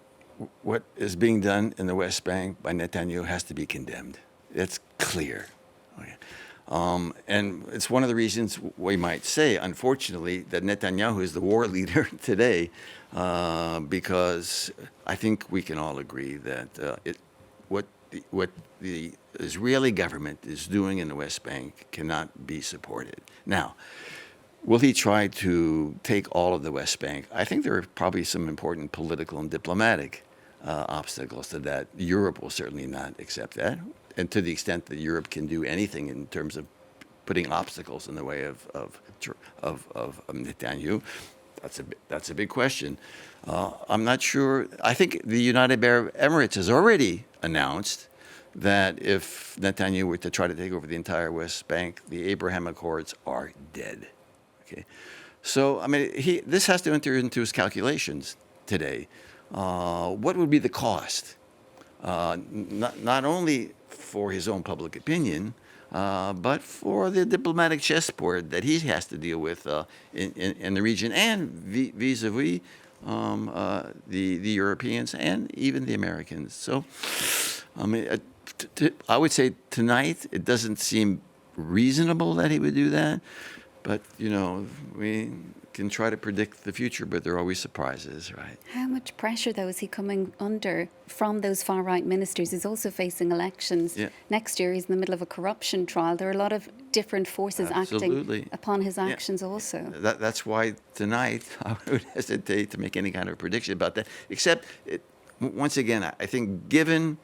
what is being done in the West Bank by Netanyahu has to be condemned. It's clear. And it's one of the reasons we might say, unfortunately, that Netanyahu is the war leader today, because I think we can all agree that what the Israeli government is doing in the West Bank cannot be supported. Now, will he try to take all of the West Bank? I think there are probably some important political and diplomatic obstacles to that. Europe will certainly not accept that. And to the extent that Europe can do anything in terms of putting obstacles in the way of Netanyahu, that's a big question. I'm not sure. I think the United Arab Emirates has already announced that if Netanyahu were to try to take over the entire West Bank, the Abraham Accords are dead. Okay, so I mean, this has to enter into his calculations today. What would be the cost? Not only for his own public opinion, but for the diplomatic chessboard that he has to deal with in the region and vis-a-vis the Europeans and even the Americans. So, I mean, I would say tonight it doesn't seem reasonable that he would do that, but we can try to predict the future, but there are always surprises, right? How much pressure, though, is he coming under from those far-right ministers? He's also facing elections next year. He's in the middle of a corruption trial. There are a lot of different forces acting upon his actions also. That's why tonight I would hesitate to make any kind of prediction about that, except, once again, I think given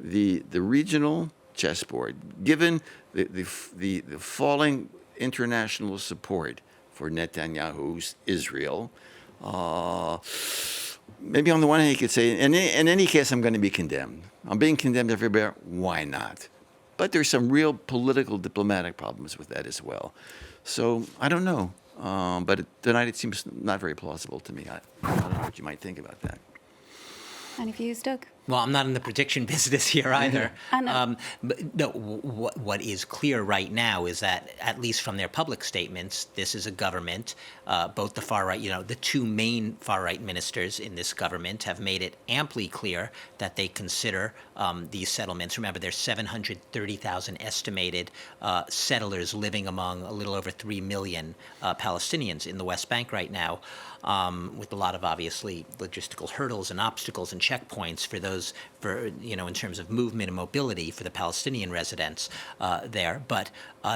the regional chessboard, given the falling international support for Netanyahu's Israel, maybe on the one hand you could say, in any case, I'm going to be condemned. I'm being condemned everywhere. Why not? But there's some real political, diplomatic problems with that as well. So I don't know. But tonight it seems not very plausible to me. I don't know what you might think about that. Any views, Doug? Well, I'm not in the prediction business here either. But no, what is clear right now is that, at least from their public statements, this is a government, both the far right, the two main far right ministers in this government have made it amply clear that they consider these settlements. Remember, there's 730,000 estimated settlers living among a little over 3 million Palestinians in the West Bank right now, with a lot of obviously logistical hurdles and obstacles and checkpoints for those, in terms of movement and mobility for the Palestinian residents there. But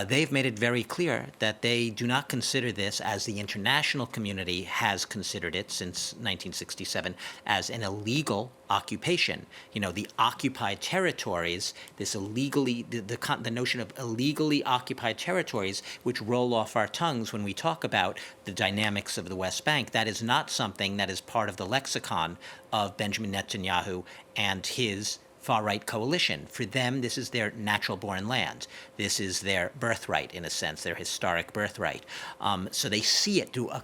they've made it very clear that they do not consider this, as the international community has considered it since 1967, as an illegal occupation. The occupied territories, this illegally, the notion of illegally occupied territories, which roll off our tongues when we talk about the dynamics of the West Bank, that is not something that is part of the lexicon of Benjamin Netanyahu and his far-right coalition. For them, this is their natural-born land. This is their birthright, in a sense, their historic birthright. So they see it through a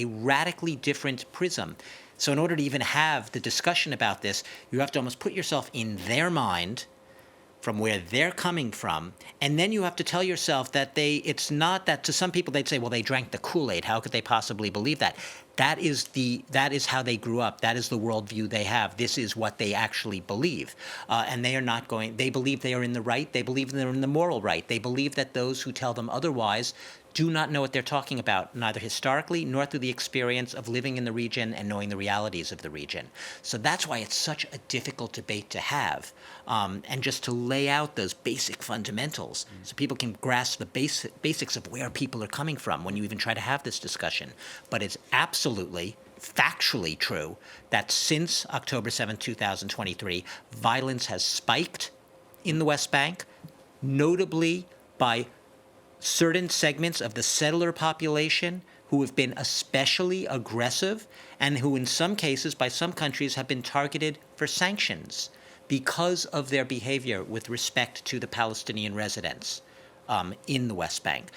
radically different prism. So in order to even have the discussion about this, you have to almost put yourself in their mind, from where they're coming from, and then you have to tell yourself that it's not that, to some people they'd say, well, they drank the Kool-Aid. How could they possibly believe that? That is how they grew up. That is the worldview they have. This is what they actually believe. And they are not they believe they are in the right. They believe they're in the moral right. They believe that those who tell them otherwise do not know what they're talking about, neither historically nor through the experience of living in the region and knowing the realities of the region. So that's why it's such a difficult debate to have, and just to lay out those basic fundamentals so people can grasp the basics of where people are coming from when you even try to have this discussion. But it's absolutely, factually true that since October 7, 2023, violence has spiked in the West Bank, notably by certain segments of the settler population who have been especially aggressive and who in some cases by some countries have been targeted for sanctions because of their behavior with respect to the Palestinian residents in the West Bank.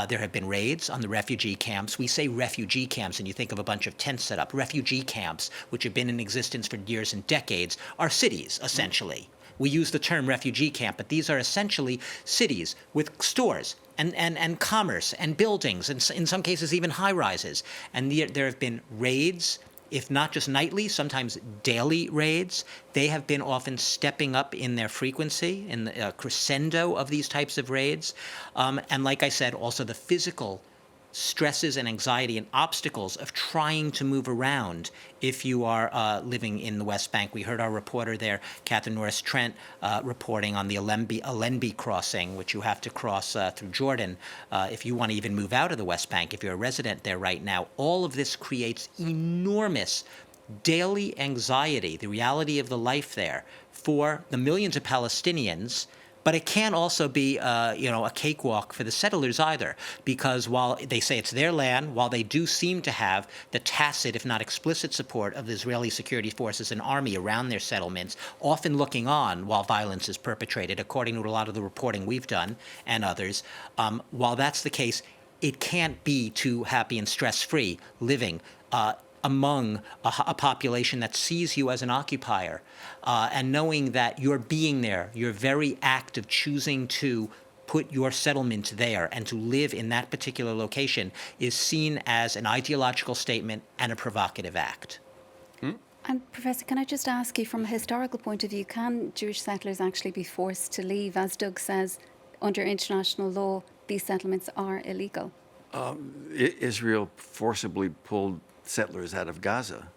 There have been raids on the refugee camps. We say refugee camps and you think of a bunch of tents set up. Refugee camps, which have been in existence for years and decades, are cities, essentially. We use the term refugee camp, but these are essentially cities with stores and commerce and buildings, and in some cases even high-rises. And there have been raids, if not just nightly, sometimes daily raids. They have been often stepping up in their frequency, in the crescendo of these types of raids. And like I said, also the physical stresses and anxiety and obstacles of trying to move around if you are living in the West Bank. We heard our reporter there, Catherine Norris-Trent, reporting on the Allenby crossing, which you have to cross through Jordan if you want to even move out of the West Bank, if you're a resident there right now. All of this creates enormous daily anxiety, the reality of the life there, for the millions of Palestinians. But it can't also be, a cakewalk for the settlers either, because while they say it's their land, while they do seem to have the tacit, if not explicit, support of the Israeli security forces and army around their settlements, often looking on while violence is perpetrated, according to a lot of the reporting we've done and others, while that's the case, it can't be too happy and stress-free living among a population that sees you as an occupier, and knowing that your being there, your very act of choosing to put your settlement there and to live in that particular location is seen as an ideological statement and a provocative act. And Professor, can I just ask you, from a historical point of view, can Jewish settlers actually be forced to leave? As Doug says, under international law, these settlements are illegal. Israel forcibly pulled settlers out of Gaza.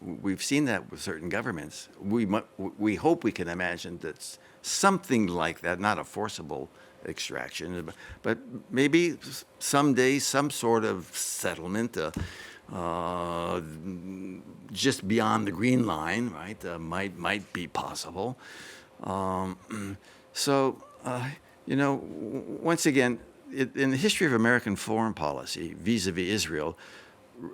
We've seen that with certain governments. We hope we can imagine that something like that, not a forcible extraction, but maybe someday some sort of settlement just beyond the Green Line, right, might be possible. Once again, in the history of American foreign policy vis-a-vis Israel,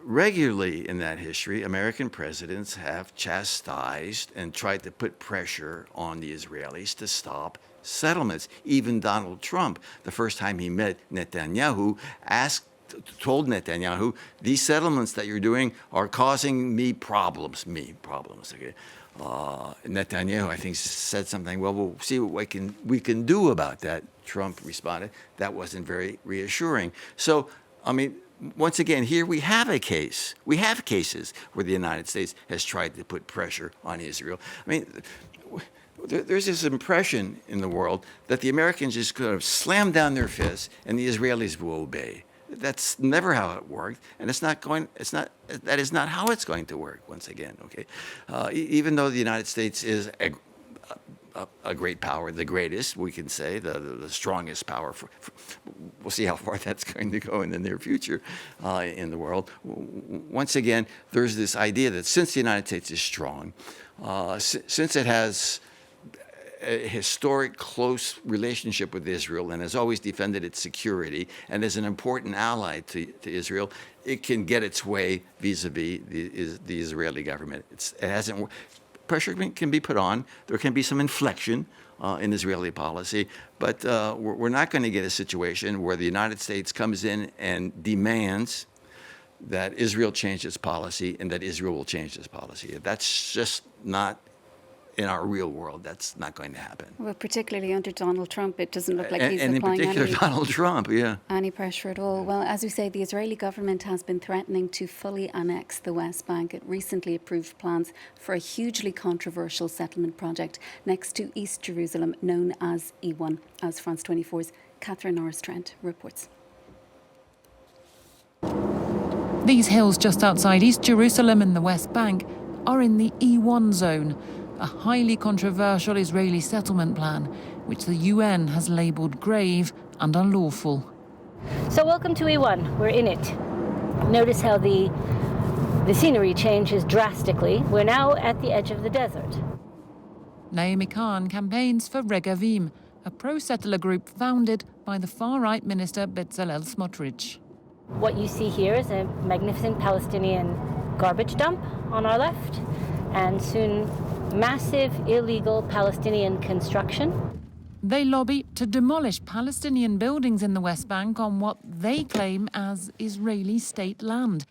regularly in that history, American presidents have chastised and tried to put pressure on the Israelis to stop settlements. Even Donald Trump, the first time he met Netanyahu, told Netanyahu, these settlements that you're doing are causing me problems. Okay? Netanyahu, I think, said something, well, we'll see what we can do about that. Trump responded, that wasn't very reassuring. So, once again, here we have a case. We have cases where the United States has tried to put pressure on Israel. There's this impression in the world that the Americans just kind of slam down their fists and the Israelis will obey. That's never how it worked, and that is not how it's going to work, once again, okay? Even though the United States is a great power, the greatest, we can say, the strongest power. We'll see how far that's going to go in the near future in the world. Once again, there's this idea that since the United States is strong, since it has a historic close relationship with Israel and has always defended its security and is an important ally to Israel, it can get its way vis-a-vis the Israeli government. It hasn't. Pressure can be put on. There can be some inflection in Israeli policy, but we're not going to get a situation where the United States comes in and demands that Israel change its policy and that Israel will change its policy. That's just not in our real world. That's not going to happen. Well, particularly under Donald Trump, it doesn't look like he's applying applying in particular Donald Trump, any pressure at all. Well, as we say, the Israeli government has been threatening to fully annex the West Bank. It recently approved plans for a hugely controversial settlement project next to East Jerusalem, known as E1, as France 24's Catherine Norris-Trent reports. These hills just outside East Jerusalem in the West Bank are in the E1 zone, a highly controversial Israeli settlement plan, which the UN has labelled grave and unlawful. So welcome to E1, we're in it. Notice how the scenery changes drastically. We're now at the edge of the desert. Naomi Khan campaigns for Regavim, a pro-settler group founded by the far-right minister Bezalel Smotrich. What you see here is a magnificent Palestinian garbage dump on our left, and soon massive illegal Palestinian construction. They lobby to demolish Palestinian buildings in the West Bank on what they claim as Israeli state land.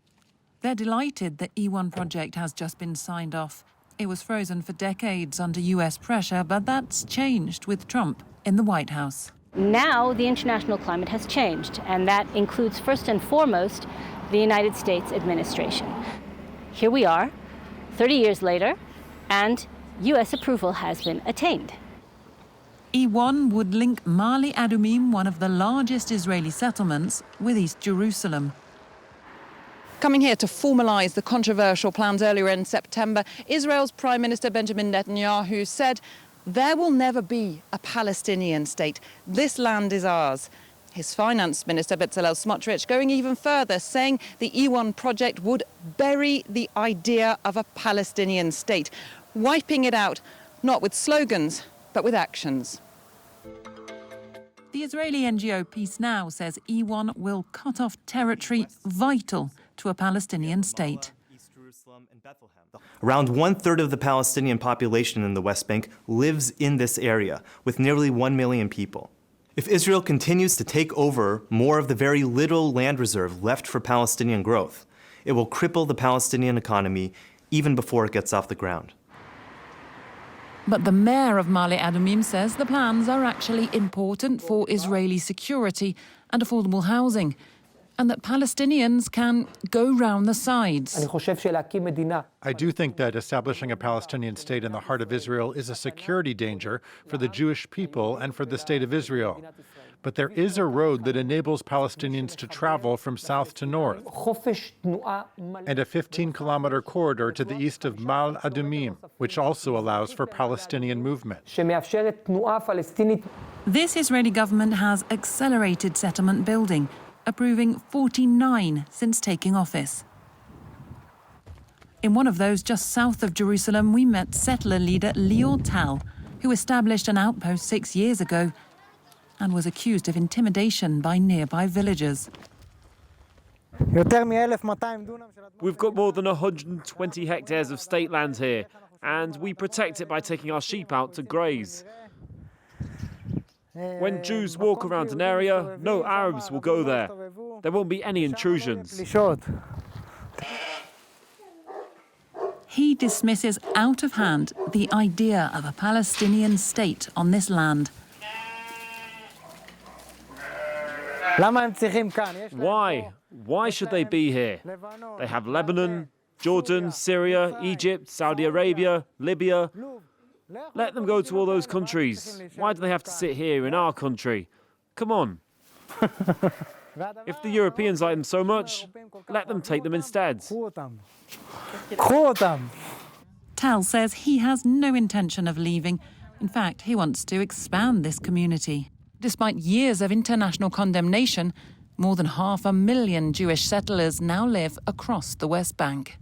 They're delighted the E1 project has just been signed off. It was frozen for decades under US pressure, but that's changed with Trump in the White House. Now the international climate has changed, and that includes first and foremost the United States administration. Here we are, 30 years later, and US approval has been attained. E1 would link Ma'ale Adumim, one of the largest Israeli settlements, with East Jerusalem. Coming here to formalise the controversial plans earlier in September, Israel's Prime Minister Benjamin Netanyahu said there will never be a Palestinian state. This land is ours. His Finance Minister Bezalel Smotrich going even further, saying the E1 project would bury the idea of a Palestinian state, wiping it out, not with slogans, but with actions. The Israeli NGO Peace Now says E1 will cut off territory vital to a Palestinian state. Around 1/3 of the Palestinian population in the West Bank lives in this area, with nearly 1 million people. If Israel continues to take over more of the very little land reserve left for Palestinian growth, it will cripple the Palestinian economy even before it gets off the ground. But the mayor of Ma'ale Adumim says the plans are actually important for Israeli security and affordable housing, and that Palestinians can go round the sides. I do think that establishing a Palestinian state in the heart of Israel is a security danger for the Jewish people and for the state of Israel. But there is a road that enables Palestinians to travel from south to north, and a 15-kilometer corridor to the east of Ma'ale Adumim, which also allows for Palestinian movement. This Israeli government has accelerated settlement building, approving 49 since taking office. In one of those just south of Jerusalem, we met settler leader Lior Tal, who established an outpost 6 years ago and was accused of intimidation by nearby villagers. We've got more than 120 hectares of state land here, and we protect it by taking our sheep out to graze. When Jews walk around an area, no Arabs will go there. There won't be any intrusions. He dismisses out of hand the idea of a Palestinian state on this land. Why? Why should they be here? They have Lebanon, Jordan, Syria, Egypt, Saudi Arabia, Libya. Let them go to all those countries. Why do they have to sit here in our country? Come on. If the Europeans like them so much, let them take them instead. Tal says he has no intention of leaving. In fact, he wants to expand this community. Despite years of international condemnation, more than 500,000 Jewish settlers now live across the West Bank.